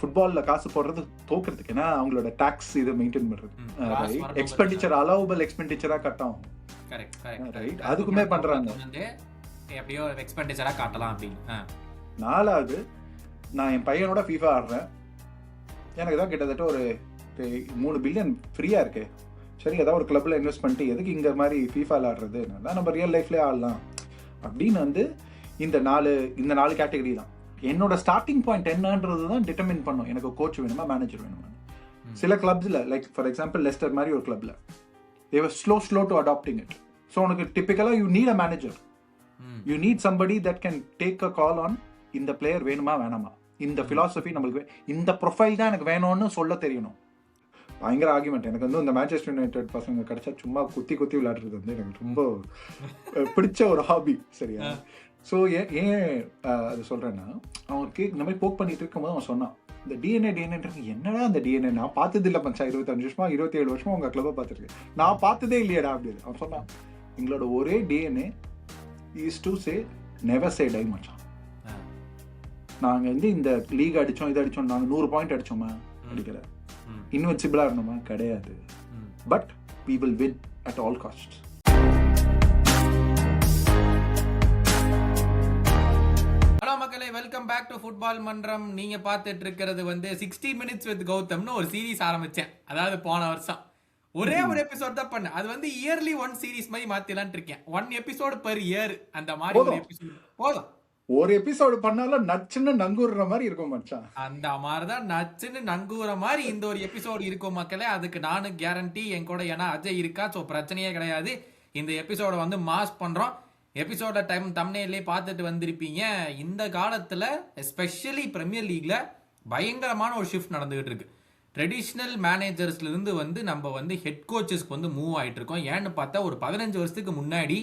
ஃபுட்பாலில் காசு போடுறது தோக்குறதுக்கு, ஏன்னா அவங்களோட டாக்ஸ் இதை மெயின்டைன் பண்ணுறது, எக்ஸ்பெண்டிச்சர் அலோவபிள் எக்ஸ்பெண்டிச்சராக கட் ஆகும். ரைட், அதுக்குமே பண்ணுறாங்க, எப்படியோ எக்ஸ்பெண்டிச்சராக காட்டலாம் அப்படின்னு. 4வது, நான் என் பையனோட FIFA ஆடுறேன், எனக்கு தான் கிட்டத்தட்ட ஒரு 3 பில்லியன் ஃப்ரீயாக இருக்கு. சரி, ஏதாவது ஒரு கிளப்பில் இன்வெஸ்ட் பண்ணிட்டு எதுக்கு இங்கே மாதிரி ஃபீஃபாவில் ஆடுறது, நல்லா நம்ம ரியல் லைஃப்லேயே ஆடலாம் அப்படின்னு வந்து இந்த 4 கேட்டகரி தான். என்னோட ஸ்டார்டிங் பாயிண்ட் என்னன்றது தான் டிட்டர்மின் பண்ணும் எனக்கு கோச் வேணுமா மேனேஜர் வேணுமா. சில கிளப்ஸில் லைக் ஃபார் எக்ஸாம்பிள் லெஸ்டர் மாதிரி ஒரு கிளப்பில் they were slow to adopting it. So உனக்கு டிப்பிக்கலாக you need a manager, you need somebody that can take a call on இந்த பிளேயர் வேணுமா வேணாமா, இந்த ஃபிலாசபி நம்மளுக்கு இந்த ப்ரொஃபைல் தான் எனக்கு வேணும்னு சொல்ல தெரியணும். பயங்கர ஆர்குமெண்ட் எனக்கு வந்து இந்த மேன்செஸ்டர் யுனைடெட் பசங்க கிடைச்சா சும்மா குத்தி விளையாடுறது வந்து எனக்கு ரொம்ப பிடிச்ச ஒரு ஹாபி. சரியா? ஸோ ஏன் அது சொல்கிறேன்னா, அவனுக்கு இந்த மாதிரி போக் பண்ணிட்டு இருக்கும்போது அவன் சொன்னான், இந்த டிஎன்ஏன்றது என்னடா அந்த டிஎன்ஏ, நான் பார்த்தது இல்லை மச்சா, 25 வருஷமா 27 வருஷமா உங்கள் கிளப்பை பார்த்துருக்கேன், நான் பார்த்ததே இல்லையடா அப்படின்னு அவன் சொன்னான். எங்களோட ஒரே DNA is to say never say die மச்சான். நாங்கள் வந்து இந்த லீக் அடித்தோம், இது அடித்தோம், நாங்கள் 100 பாயிண்ட் அடித்தோமா, அடிக்கல, இன்வென்சிபிளாக இருந்தோமா, கிடையாது. But we will win at all costs. Hello மக்களே, வெல்கம் பேக் டு ஃபுட்பால் மன்றம். நீங்க பார்த்துட்டு இருக்கிறது வந்து 60 minutes with கௌதம்னு ஒரு சீரீஸ் ஆரம்பிச்சேன். அதாவது போன வருஷம் ஒரே ஒரு எபிசோட் தான் பண்ணேன். அது வந்து இயர்லி 1 சீரீஸ் மாதிரி மாத்திலான் இருக்கேன். 1 எபிசோடு பெர் இயர், அந்த மாதிரி ஒரு எபிசோட் போதும். ஒரு எபிசோடு பண்ணாலும் நச்சுன்னு நங்கூற மாதிரி இருக்கும் மச்சான். அந்த மாதிரிதான் நச்சுன்னு நங்கூற மாதிரி இந்த ஒரு எபிசோடு இருக்கும் மக்களே. அதுக்கு நானும் கேரண்டி என் கூட, ஏன்னா அஜய் இருக்கா, ஸோ பிரச்சனையே கிடையாது. இந்த எபிசோட வந்து மாஸ் பண்றோம். எபிசோட டைம் தம்ப்நெயிலே பார்த்துட்டு வந்திருப்பீங்க. இந்த காலத்துல எஸ்பெஷலி பிரீமியர் லீக்ல பயங்கரமான ஒரு ஷிஃப்ட் நடந்துகிட்டு இருக்கு. ட்ரெடிஷ்னல் மேனேஜர்ஸ்ல இருந்து வந்து நம்ம வந்து ஹெட் கோச்சஸ்க்கு வந்து மூவ் ஆயிட்டு இருக்கோம். ஏன்னு பார்த்தா ஒரு 15 வருஷத்துக்கு முன்னாடி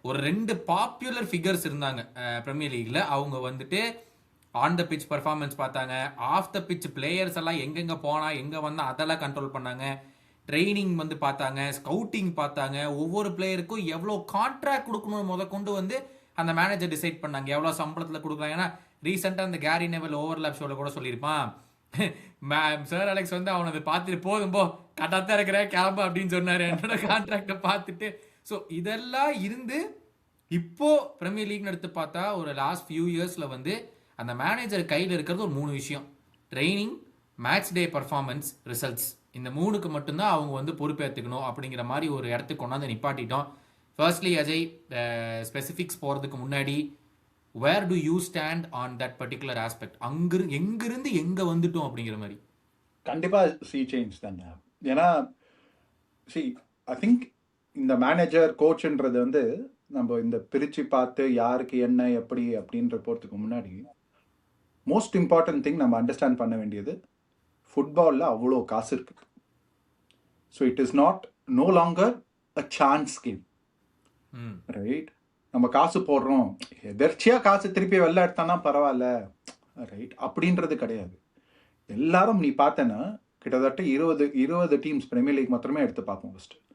ஒரு 2 பாப்புலர் ஃபிகர்ஸ் இருந்தாங்க பிரீமியர் லீக்ல. அவங்க வந்துட்டு ஆன் த பிச் பர்ஃபார்மன்ஸ் பார்த்தாங்க, ஆஃப் த பிச் பிளேயர்ஸ் எல்லாம் எங்கெங்க போனா எங்க வந்தா அதெல்லாம் கண்ட்ரோல் பண்ணாங்க, ட்ரைனிங் வந்து பார்த்தாங்க, ஸ்கவுட்டிங் பார்த்தாங்க, ஒவ்வொரு பிளேயருக்கும் எவ்வளோ கான்ட்ராக்ட் கொடுக்கணும் முதற்கொண்டு வந்து அந்த மேனேஜர் டிசைட் பண்ணாங்க, எவ்வளோ சம்பளத்தில் கொடுக்கலாம். ஏன்னா ரீசெண்டாக அந்த கேரி நெவல் ஓவர்லாப் ஷோவில் கூட சொல்லியிருப்பான், சார் அலெக்ஸ் வந்து அவனை அதை பார்த்துட்டு போதும் போ கட்டாத்தான் இருக்கிற கிளம்பு அப்படின்னு சொன்னார் என்னோட கான்ட்ராக்டை பார்த்துட்டு. ஸோ இதெல்லாம் இருந்து இப்போ பிரீமியர் லீக்னு எடுத்து பார்த்தா ஒரு லாஸ்ட் ஃபியூ இயர்ஸில் வந்து அந்த மேனேஜர் கையில் இருக்கிறது ஒரு 3 விஷயம்: ட்ரைனிங், மேட்ச் டே பர்ஃபார்மன்ஸ், ரிசல்ட்ஸ். இந்த 3க்கு மட்டும்தான் அவங்க வந்து பொறுப்பேற்றுக்கணும் அப்படிங்கிற மாதிரி ஒரு இடத்துக்கு கொண்டாந்து நிப்பாட்டிட்டோம். ஃபர்ஸ்ட்லி அஜய், ஸ்பெசிஃபிக்ஸ் போகிறதுக்கு முன்னாடி where do you stand on that particular aspect? எங்கிருந்து எங்கே வந்துட்டோம் அப்படிங்கிற மாதிரி. கண்டிப்பாக சேஞ்ச் தானே. ஏன்னா ஐ திங்க் இந்த மேனேஜர் கோச்ன்றது வந்து நம்ம இந்த பிரித்து பார்த்து யாருக்கு என்ன எப்படி அப்படின்ற போகிறதுக்கு முன்னாடி மோஸ்ட் இம்பார்ட்டன்ட் திங் நம்ம அண்டர்ஸ்டாண்ட் பண்ண வேண்டியது, ஃபுட்பாலில் அவ்வளோ காசு இருக்குது. So it is no longer a chance game. Right, நம்ம காசு போடுறோம், எதர்ச்சியாக காசு திருப்பி வெளில எடுத்தானா பரவாயில்ல, ரைட், அப்படின்றது கிடையாது. எல்லாரும் நீ பார்த்தேன்னா கிட்டத்தட்ட 20 டீம்ஸ் பிரீமியர் லீக் மாத்திரமே எடுத்து பார்ப்போம். ஃபஸ்ட்டு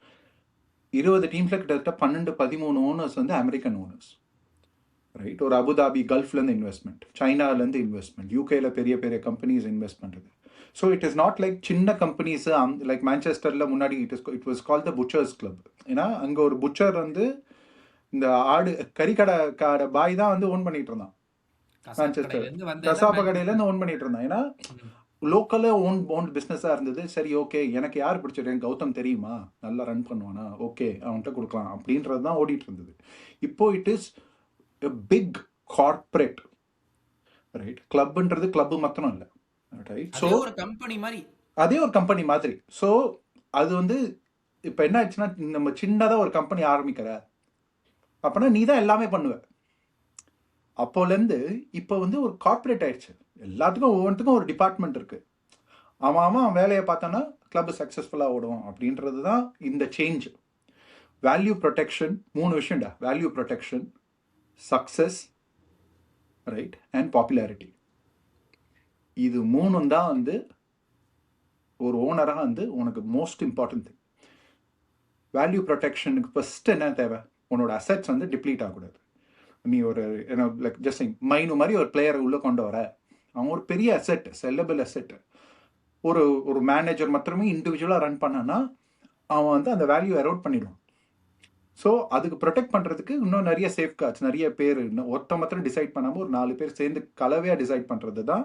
20 டீம்ஸில் கிட்டத்தட்ட 12-13 ஓனர்ஸ் வந்து அமெரிக்கன் ஓனர்ஸ். ரைட், ஒரு அபுதாபி கல்ஃப்லேருந்து இன்வெஸ்ட்மெண்ட், சைனாலேருந்து இன்வெஸ்ட்மெண்ட், யூகேல பெரிய பெரிய கம்பெனிஸ் இன்வெஸ்ட் பண்ணுறது. So it is not like சின்ன கம்பெனிஸு லைக் மேன்செஸ்டரில் முன்னாடி it was call the butchers club. ஏன்னா அங்கே ஒரு புச்சர் வந்து இந்த கறிக்கடை பாய் தான் வந்து ஓன் பண்ணிட்டு இருந்தான். மேன்செஸ்டர் கசாப்ப கடையிலேருந்து ஓன் பண்ணிட்டு இருந்தான். ஏன்னா லோக்கலாக ஓன் பிஸ்னஸாக இருந்தது. சரி, ஓகே, எனக்கு யார் பிடிச்சிருக்கேன், கௌதம் தெரியுமா, நல்லா ரன் பண்ணுவானா, ஓகே அவன்கிட்ட கொடுக்கலாம் அப்படின்றது தான் ஓடிட்டு இருந்தது. இப்போ it is a big corporate. Right, கிளப்ன்றது கிளப் மாத்திரம் இல்லை. ரைட், ஸோ ஒரு கம்பெனி மாதிரி, அதே ஒரு கம்பெனி மாதிரி. ஸோ அது வந்து இப்போ என்ன ஆச்சுன்னா, நம்ம சின்னதாக ஒரு கம்பெனி ஆரம்பிக்கிற அப்படின்னா நீ தான் எல்லாமே பண்ணுவ. அப்போலேருந்து இப்போ வந்து ஒரு கார்பரேட் ஆயிடுச்சு. எல்லாத்துக்கும் ஒவ்வொன்றுத்துக்கும் ஒரு டிபார்ட்மெண்ட் இருக்குது. அவன் வேலையை பார்த்தோன்னா கிளப் சக்ஸஸ்ஃபுல்லாக ஓடுவான் அப்படின்றது தான் இந்த சேஞ்ச். வேல்யூ ப்ரொடெக்ஷன் 3 விஷயம்டா. Value protection, success, right, and popularity. இது 3 தான் வந்து ஒரு ஓனராக வந்து உனக்கு மோஸ்ட் இம்பார்ட்டன்ட் திங். வேல்யூ ப்ரொடெக்ஷனுக்கு ஃபஸ்ட்டு என்ன தேவை? உன்னோட அசெட்ஸ் வந்து டிப்ளீட் ஆகக்கூடாது. நீ ஒரு லைக் ஜஸ்ட் மைனு மாதிரி ஒரு பிளேயரை உள்ளே கொண்டு வர அவன் ஒரு பெரிய அசெட், செல்லபிள் அசெட். ஒரு ஒரு மேனேஜர் மாத்திரமே இண்டிவிஜுவலாக ரன் பண்ணான்னா அவன் வந்து அந்த வேல்யூ எரோட் பண்ணிடுவான். ஸோ அதுக்கு ப்ரொடெக்ட் பண்ணுறதுக்கு இன்னும் நிறைய சேஃப் கார்ட்ஸ், நிறைய பேர், இன்னும் ஒருத்த மாத்திரம் டிசைட் பண்ணாமல் ஒரு 4 பேர் சேர்ந்து கலவையாக டிசைட் பண்ணுறது தான்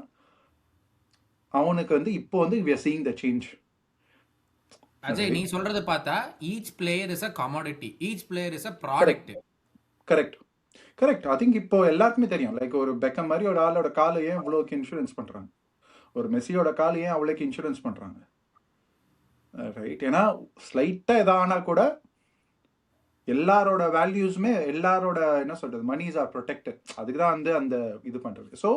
அவனுக்கு வந்து இப்போ வந்து we are seeing the change. Ajay, நீ சொல்றது பார்த்தா each player is a commodity, each player is a product. Correct correct. I think இப்போ எல்லாருக்குமே தெரியும், லைக் ஒரு பெக்கம் மாதிரி ஒரு ஆளோட காலை ஏன் இவ்வளோக்கு இன்சூரன்ஸ் பண்ணுறாங்க, ஒரு மெஸ்ஸியோட கால் ஏன் அவ்வளோக்கு இன்சூரன்ஸ் பண்ணுறாங்க, ரைட்? ஏன்னா ஸ்லைட்டாக எதானா கூட எல்லாரோட வேல்யூஸுமே, எல்லாரோட என்ன சொல்கிறது, மணிஸ் ஆர் ப்ரொடெக்டட். அதுக்கு தான் வந்து அந்த இது பண்ணுறது. ஸோ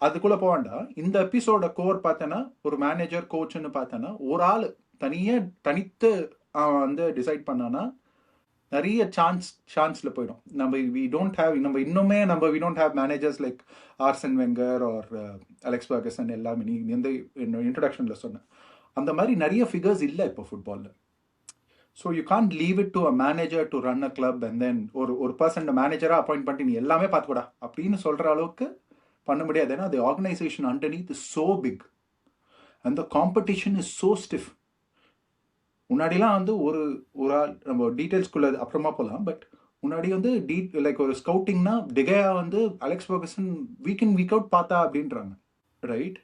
அதுக்குள்ளே போக வேண்டாம். இந்த எபிசோட கோர் பார்த்தேன்னா ஒரு மேனேஜர் கோச்சுன்னு பார்த்தேன்னா ஒரு ஆள் தனித்து அவன் வந்து டிசைட் பண்ணான்னா நிறைய சான்ஸில் போயிடும். நம்ம we don't have we don't have managers like Arsene Wenger or Alex Ferguson எல்லாமே நீ எந்த இன்ட்ரடக்ஷனில் சொன்னேன். அந்த மாதிரி நிறைய ஃபிகர்ஸ் இல்லை இப்போ ஃபுட்பாலில். So you can't leave it to a manager to run a club and then ஒரு பர்சன் மேனேஜராக அப்பாயிண்ட் பண்ணிட்டு நீ எல்லாமே பார்த்துக்கூடா அப்படின்னு சொல்கிற அளவுக்கு பண்ண முடியாது. ஏன்னா the organization underneath is so big and the competition is so stiff. முன்னாடிலாம் வந்து ஒரு ஆள், நம்ம டீட்டெயில்ஸ்குள்ள அப்புறமா போகலாம், பட் முன்னாடி வந்து லைக் ஒரு ஸ்கவுட்டிங்னா டிகையா வந்து அலெக்ஸ் ஃபர்கசன் வீக் இன் வீக் அவுட் பார்த்தா அப்படின்றாங்க, ரைட்?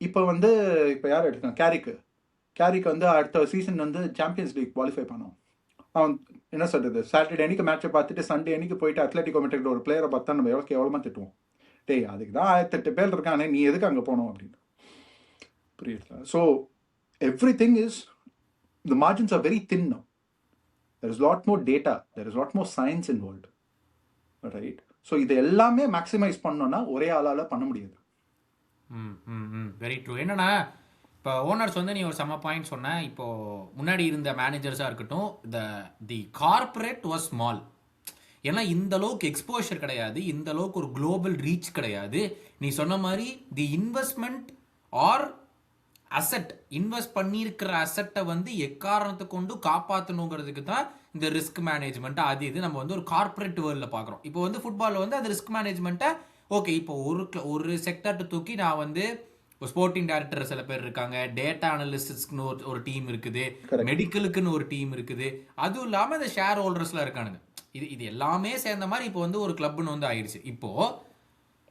இப்போ வந்து இப்போ யார் எடுத்துக்காங்க, கேரிக்கு வந்து அடுத்த சீசன் வந்து சாம்பியன்ஸ் லீக் குவாலிஃபை பண்ணோம். அவன் என்ன சொல்கிறது, சாட்டர்டே அன்னைக்கு மேட்சை பார்த்துட்டு சண்டே அன்னைக்கு போயிட்டு அத்லெட்டிகோ மேட்ரிக்ல ஒரு பிளேயரை பார்த்தா நம்ம எவ்வளோமா திட்டுவோம், டேய் அதுக்கு தான் 1008 பேர் இருக்கானே, நீ எதுக்கு அங்கே போனோம் அப்படின்னு. புரியுதுங்களா? So every thing is, the margins are very thin now. There is a lot more data, there is a lot more science involved, right? So இது எல்லாமே மேக்ஸிமைஸ் பண்ணோன்னா ஒரே ஆளால் பண்ண முடியாது. Very true. என்னன்னா இப்போ ஓனர்ஸ் வந்து நீ ஒரு செம்ம பாயிண்ட் சொன்ன. இப்போ முன்னாடி இருந்த மேனேஜர்ஸாக இருக்கட்டும், தி கார்பரேட் வாஸ் ஸ்மால். ஏன்னா இந்த அளவுக்கு எக்ஸ்போஷர் கிடையாது, இந்த அளவுக்கு ஒரு குளோபல் ரீச் கிடையாது. நீ சொன்ன மாதிரி the investment or asset, invest பண்ணியிருக்கிற அசெட்டை வந்து எக்காரணத்தை கொண்டு காப்பாற்றணுங்கிறதுக்கு தான் இந்த ரிஸ்க் மேனேஜ்மெண்ட் அது இது நம்ம வந்து ஒரு கார்பரேட் வேர்ல்டில் பார்க்குறோம். இப்போ வந்து ஃபுட்பாலில் வந்து அந்த ரிஸ்க் மேனேஜ்மெண்ட்டை ஓகே, இப்போ ஒரு செக்டர்ட்டு தூக்கி நான் வந்து ஒரு ஸ்போர்ட்டிங் டைரக்டர் சில பேர் இருக்காங்க, டேட்டா அனலிஸ்ட்ஸ்க்குன்னு ஒரு டீம் இருக்குது, மெடிக்கலுக்குன்னு ஒரு டீம் இருக்குது, அதுவும் இல்லாமல் இந்த ஷேர் ஹோல்டர்ஸ்லாம் இருக்கானுங்க. இது எல்லாமே சேர்ந்த மாதிரி இப்போ வந்து ஒரு கிளப்னு வந்து ஆயிடுச்சு. இப்போ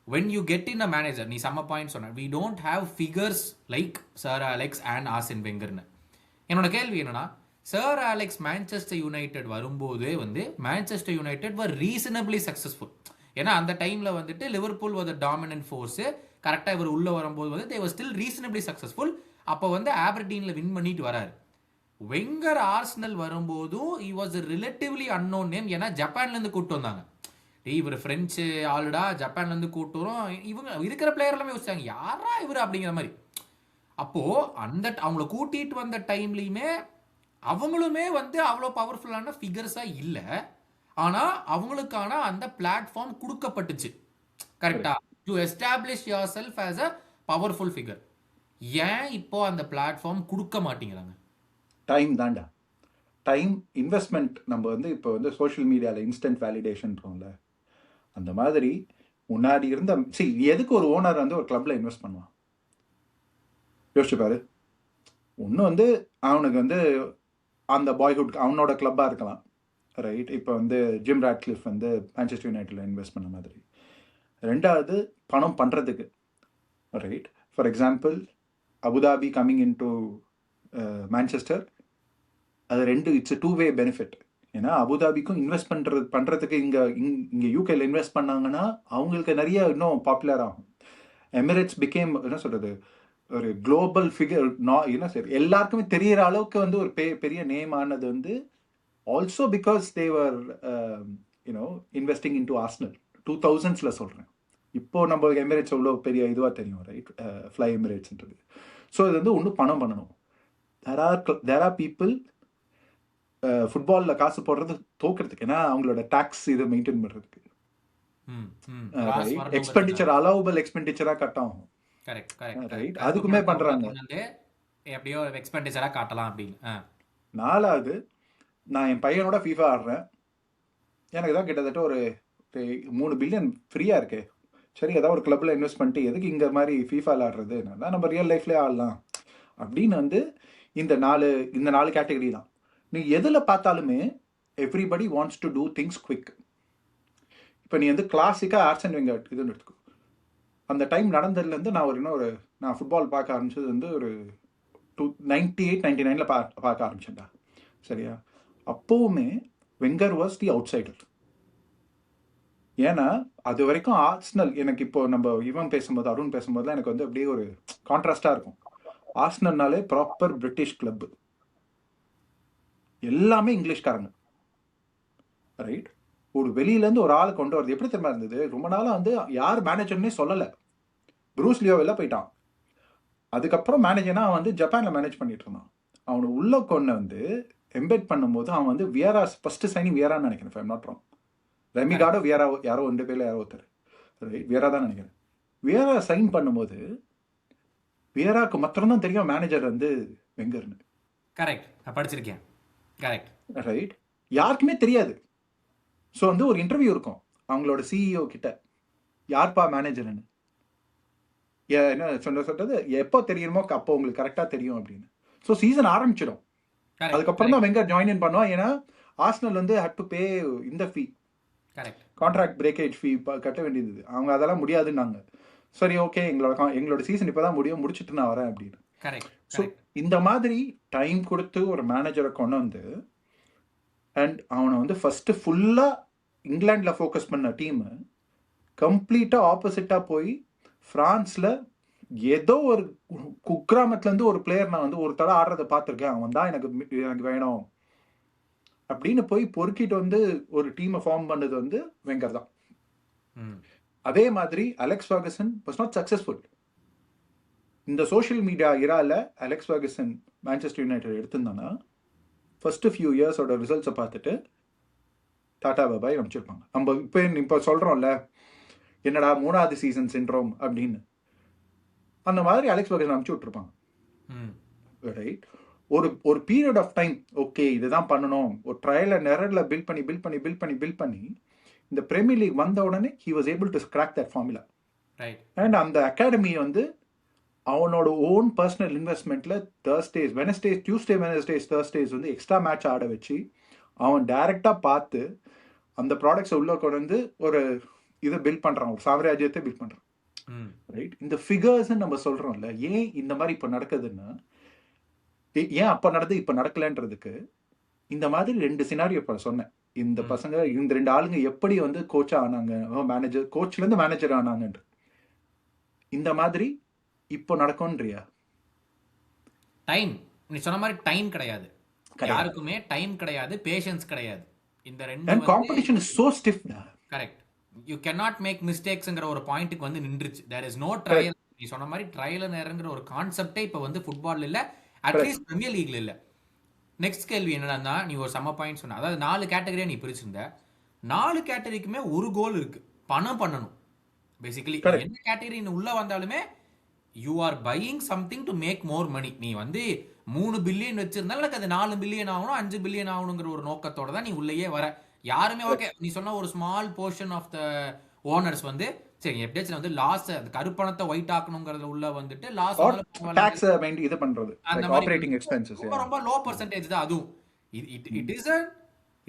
when you get in a manager, நீ செம்ம பாயிண்ட் சொன்ன, we don't have figures like Sir Alex and Arsene Wengerன்னு. என்னோட கேள்வி என்னன்னா, சர் அலெக்ஸ் மேன்செஸ்டர் யுனைடெட் வரும்போதே வந்து மேன்செஸ்டர் யுனைடெட் வர் ரீசனபிளி சக்ஸஸ்ஃபுல். ஏன்னா அந்த டைமில் வந்துட்டு Liverpool was the dominant force. கரெக்டாக இவர் உள்ளே வரும்போது வந்து தே வர் ஸ்டில் ரீசனபிளி சக்ஸஸ்ஃபுல். அப்போ வந்து ஆபர்டீனில் வின் பண்ணிட்டு வராரு. வெங்கர் ஆர்சனல் வரும்போதும் he was a relatively unknown name. ஏன்னா ஜப்பான்லேருந்து கூப்பிட்டு வந்தாங்க, இவர் ஃப்ரெஞ்சு ஆளுடா, ஜப்பான்லேருந்து கூப்பிட்டு வரும், இவங்க இருக்கிற பிளேயர் எல்லாமே யோசிச்சாங்க யாரா இவர் அப்படிங்கிற மாதிரி. அப்போது அவங்கள கூட்டிகிட்டு வந்த டைம்லையுமே அவங்களுமே வந்து அவ்வளோ பவர்ஃபுல்லான ஃபிகர்ஸாக இல்லை. ஆனால் அவங்களுக்கான அந்த பிளாட்ஃபார்ம் கொடுக்கப்பட்டுச்சு, கரெக்டா, to establish your self as a powerful figure. ஏன் இப்போ அந்த பிளாட்ஃபார்ம் கொடுக்க மாட்டேங்கிறாங்க? டைம் தாண்டா, டைம் இன்வெஸ்ட்மெண்ட். நம்ம வந்து இப்போ வந்து சோஷியல் மீடியாவில் இன்ஸ்டன்ட் வேலிடேஷன்றோம்ல, அந்த மாதிரி முன்னாடி இருந்த எதுக்கு ஒரு ஓனர் வந்து ஒரு கிளப்பில் இன்வெஸ்ட் பண்ணுவான் யோசிச்சு பாரு. ஒன்று வந்து அவனுக்கு வந்து அந்த பாய்ஹுட் அவனோட கிளப்பாக இருக்கலாம், ரைட்? இப்போ வந்து ஜிம் ராட்க்ளிஃப் வந்து மேன்செஸ்டர் யுனைடெடில் இன்வெஸ்ட் பண்ண மாதிரி. ரெண்டாவது பணம் பண்ணுறதுக்கு, right? For example Abu Dhabi coming in to Manchester, அது ரெண்டு இட்ஸ் டூ வே பெனிஃபிட். ஏன்னா அபுதாபிக்கும் இன்வெஸ்ட் பண்ணுறதுக்கு இங்கே யூகேல இன்வெஸ்ட் பண்ணாங்கன்னா அவங்களுக்கு நிறைய இன்னும் பாப்புலர் ஆகும். எமிரேட்ஸ் பிகேம் என்ன சொல்கிறது, ஒரு குளோபல் ஃபிகர், என்ன சரி எல்லாருக்குமே தெரிகிற அளவுக்கு வந்து ஒரு பெரிய நேம் ஆனது வந்து also because they were investing into Arsenal 2000s சொல்கிறேன். இப்போது நம்ம எமிரேட்ஸ் எவ்வளோ பெரிய இதுவாக தெரியும், ரைட்? ஃப்ளை எமிரேட்ஸ்ன்றது. ஸோ இது வந்து ஒன்றும் பணம் பண்ணணும். தேர் ஆர் பீப்புள் ஃபுட்பாலில் காசு போடுறது தோக்கிறதுக்கு, ஏன்னா அவங்களோட டாக்ஸ் இதை மெயின்டைன் பண்ணுறதுக்கு எக்ஸ்பெண்டிச்சர் அலோவபிள் எக்ஸ்பெண்டிச்சராக கட் ஆகும், ரைட்? அதுக்குமே பண்ணுறாங்க, எப்படியோ எக்ஸ்பெண்டிச்சராக காட்டலாம் அப்படின்னு. நாலாவது, நான் என் பையனோட ஃபீஃபா ஆடுறேன், எனக்கு தான் கிட்டத்தட்ட ஒரு 3 பில்லியன் ஃப்ரீயாக இருக்கு சரி ஏதாவது ஒரு கிளப்ல இன்வெஸ்ட் பண்ணிட்டு எதுக்கு இங்க மாதிரி ஃபீஃபால ஆடுறது, நல்லா நம்ம ரியல் லைஃப்லயே ஆடலாம் அப்படின்னு வந்து இந்த நாலு கேட்டகரி தான். நீ எதுல பார்த்தாலுமே everybody wants to do things quick. இப்போ நீ வந்து கிளாசிக்கா ஆர்சன் வெங்கர் இதுன்னு எடுத்துக்கோ. அந்த டைம் நடந்ததுலேருந்து நான் ஃபுட்பால் பார்க்க ஆரம்பிச்சது வந்து ஒரு 98-99 பார்க்க ஆரம்பிச்சேன்டா. சரியா? அப்போவுமே Wenger was the outsider. ஏன்னா அது வரைக்கும் ஆர்ஸ்னல் எனக்கு இப்போ நம்ம அருண் பேசும்போதுலாம் எனக்கு வந்து அப்படியே ஒரு கான்ட்ராஸ்டா இருக்கும். ஆர்ஸ்னல்னாலே ப்ராப்பர் பிரிட்டிஷ் கிளப், எல்லாமே இங்கிலீஷ்காரங்க, ரைட்? ஒரு வெளியிலேருந்து ஒரு ஆள் கொண்டு வரது எப்படி தெரியுமா இருந்தது? ரொம்ப நாளாக வந்து யார் மேனேஜர்னே சொல்லலை. ப்ரூஸ் லியோ வெளில போயிட்டான். அதுக்கப்புறம் மேனேஜர்னா அவன் வந்து ஜப்பானில் மேனேஜ் பண்ணிட்டு இருந்தான். அவனை உள்ள கொண்டு வந்து எம்பெட் பண்ணும்போது அவன் வந்து வியரா ஃபர்ஸ்ட் சைனிங் வியரான்னு நினைக்கிறேன், if I'm not wrong. ரெமிகார்டோ வியரா யாரோ 2 பேர்ல யாரோ ஒருத்தர், வியரா தான் நினைக்கிறேன். வியரா சைன் பண்ணும்போது வியராக்கு மாத்திரம்தான் தெரியும் மேனேஜர் வந்து வெங்கர்னு. கரெக்ட், படிச்சிருக்கேன். Correct, right? யாருக்குமே தெரியாது. ஸோ வந்து ஒரு இன்டர்வியூ இருக்கும் அவங்களோட சிஇஓ கிட்ட, யார்ப்பா மேனேஜர்னு. என்ன சொல்றது, எப்போ தெரியுமோ அப்போ உங்களுக்கு கரெக்டாக தெரியும் அப்படின்னு. ஸோ சீசன் ஆரம்பிச்சிடும். அதுக்கப்புறம் தான் வெங்கர் ஜாயின் இன் பண்ணுவான். ஏன்னா ஆர்சனல் வந்து ஹட் டு பே இந்த ஃபீ, கான்ட்ராக்ட் பிரேக்கேஜ் ஃபீ கட்ட வேண்டியது. அவங்க அதெல்லாம் முடியாதுன்னாங்க. சரி ஓகே, எங்களோட சீசன் இப்போதான் முடிச்சுட்டு நான் வரேன் அப்படின்னு. ஸோ இந்த மாதிரி டைம் கொடுத்து ஒரு மேனேஜரை கொண்டு வந்து அண்ட் அவனை வந்து ஃபர்ஸ்ட் ஃபுல்லாக இங்கிலாண்டில் ஃபோக்கஸ் பண்ண டீமு கம்ப்ளீட்டாக ஆப்போசிட்டாக போய் ஃப்ரான்ஸில் ஏதோ ஒரு குக்கிராமத்துலேருந்து ஒரு பிளேயர் நான் வந்து ஒரு தடவை ஆடுறதை பார்த்துருக்கேன், அவன் தான் எனக்கு வேணும் அப்படின்னு போய் பொறுக்கிட்டு வந்து ஒரு டீமை ஃபார்ம் பண்ணது வந்து வெங்கர் தான். அதே மாதிரி Alex Ferguson was not successful. இந்த சோஷியல் மீடியா இரால அலெக்ஸ் ஃபர்கசன் மான்செஸ்டர் யுனைடெட் எடுத்திருந்தானா ஃபர்ஸ்ட் ஃபியூ இயர்ஸோட ரிசல்ட்ஸை பார்த்துட்டு டாடா பாபாய் அனுப்பிச்சிருப்பாங்க. நம்ம இப்போ சொல்கிறோம்ல என்னடா 3வது சீசன் சிண்ட்ரோம் அப்படின்னு, அந்த மாதிரி அலெக்ஸ் ஃபர்கசன் அனுப்பிச்சு விட்டுருப்பாங்க. ரைட்? ஒரு பீரியட் ஆஃப் டைம் ஓகே இதுதான் பண்ணணும், ஒரு ட்ரையல் அண்ட் எரரில் பில்ட் பண்ணி இந்த பிரீமியர் லீக் வந்த உடனே he was able to crack that formula. And அந்த அகாடமி வந்து அவனோட ஓன் பர்சனல் இன்வெஸ்ட்மெண்ட்ல Tuesdays வந்து எக்ஸ்ட்ரா மேட்ச் ஆட வச்சு அவன் டைரக்டா பார்த்து அந்த ப்ராடக்ட்ஸை உள்ள கொண்டு வந்து ஒரு இதை பில்ட் பண்றான், ஒரு சாம்ராஜ்யத்தை பில்ட் பண்றான். ரைட்? இந்த ஃபிகர்ஸ் நம்ம சொல்றோம்ல, ஏன் இந்த மாதிரி இப்போ நடக்குதுன்னா, ஏன் அப்ப நடந்து இப்ப நடக்கலன்றதுக்கு இந்த மாதிரி 2 சினாரியோ இப்ப சொன்னேன். இந்த பசங்க இந்த 2 ஆளுங்க எப்படி வந்து கோச்சா ஆனாங்க, மேனேஜர், கோச்ல இருந்து மேனேஜர் ஆனாங்கன்ற இந்த மாதிரி இப்போ நடக்கும்ன்றியா? டைம், நீ சொன்ன மாதிரி டைம் கிடையாது, யாருக்குமே டைம் கிடையாது, பேஷன்ஸ் கிடையாது. இந்த ரெண்டு and competition is so stiff. Correct. you cannot make mistakesங்கற ஒரு பாயிண்ட்க்கு வந்து நின்றுச்சு. there is no trial. நீ சொன்ன மாதிரி ட்ரையல் அண்ட் எரர்ங்கற ஒரு கான்செப்டே இப்ப வந்து ஃபுட்பால்ல இல்ல, அட்லீஸ்ட் பிரீமியர் லீக்ல இல்ல. நெக்ஸ்ட் கேள்வி என்னன்னா, நீ ஒரு சம பாயிண்ட் சொன்ன, அதாவது 4 கேட்டகரியா நீ பிரிச்சிருந்த. 4 கேட்டகரிக்குமே ஒரு கோல் இருக்கு, பணம் பண்ணணும். பேசிக்கலி என்ன கேட்டகரி உள்ள வந்தாலுமே you are buying something to make more money. நீ வந்து 3 பில்லியன் வச்சிருந்தாலும் எனக்கு அது 4 பில்லியன் ஆகணும், 5 பில்லியன் ஆகணுங்கிற ஒரு நோக்கத்தோட தான் நீ உள்ளேயே வர. யாருமே ஓகே நீ சொன்ன ஒரு small portion of the owners வந்து சரி எப்படியாச்சும் வந்து லாஸ், அந்த கருப்பணத்தை ஒயிட் ஆக்கணுங்கிறதுல உள்ள வந்துட்டு லாஸ் டாக்ஸ் இது பண்றது, ஆபரேட்டிங் எக்ஸ்பென்சஸ் ரொம்ப லோ பெர்சன்டேஜ் தான் அதுவும்.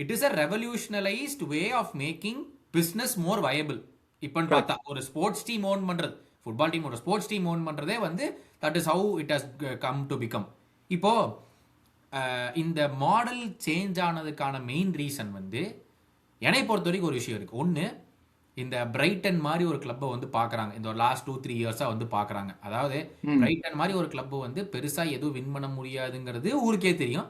It is a revolutionized way of making business more viable. இப்பன்னு பார்த்தா ஒரு ஸ்போர்ட்ஸ் டீம் ஓன் பண்றது, ஃபுட்பால் டீம் ஒரு ஸ்போர்ட்ஸ் டீம் ஓன் பண்றதே வந்து that is how it has come to become. இப்போ இந்த மாடல் சேஞ்ச் ஆனதுக்கான மெயின் ரீசன் வந்து என்னை பொறுத்த வரைக்கும் ஒரு விஷயம் இருக்கு. ஒன்று, இந்த பிரைட்டன் மாதிரி ஒரு கிளப்பை வந்து பார்க்குறாங்க, இந்த ஒரு லாஸ்ட் 2-3 இயர்ஸாக வந்து பார்க்குறாங்க. அதாவது பிரைட்டன் மாதிரி ஒரு கிளப்பு வந்து பெருசாக எதுவும் வின் பண்ண முடியாதுங்கிறது ஊருக்கே தெரியும்.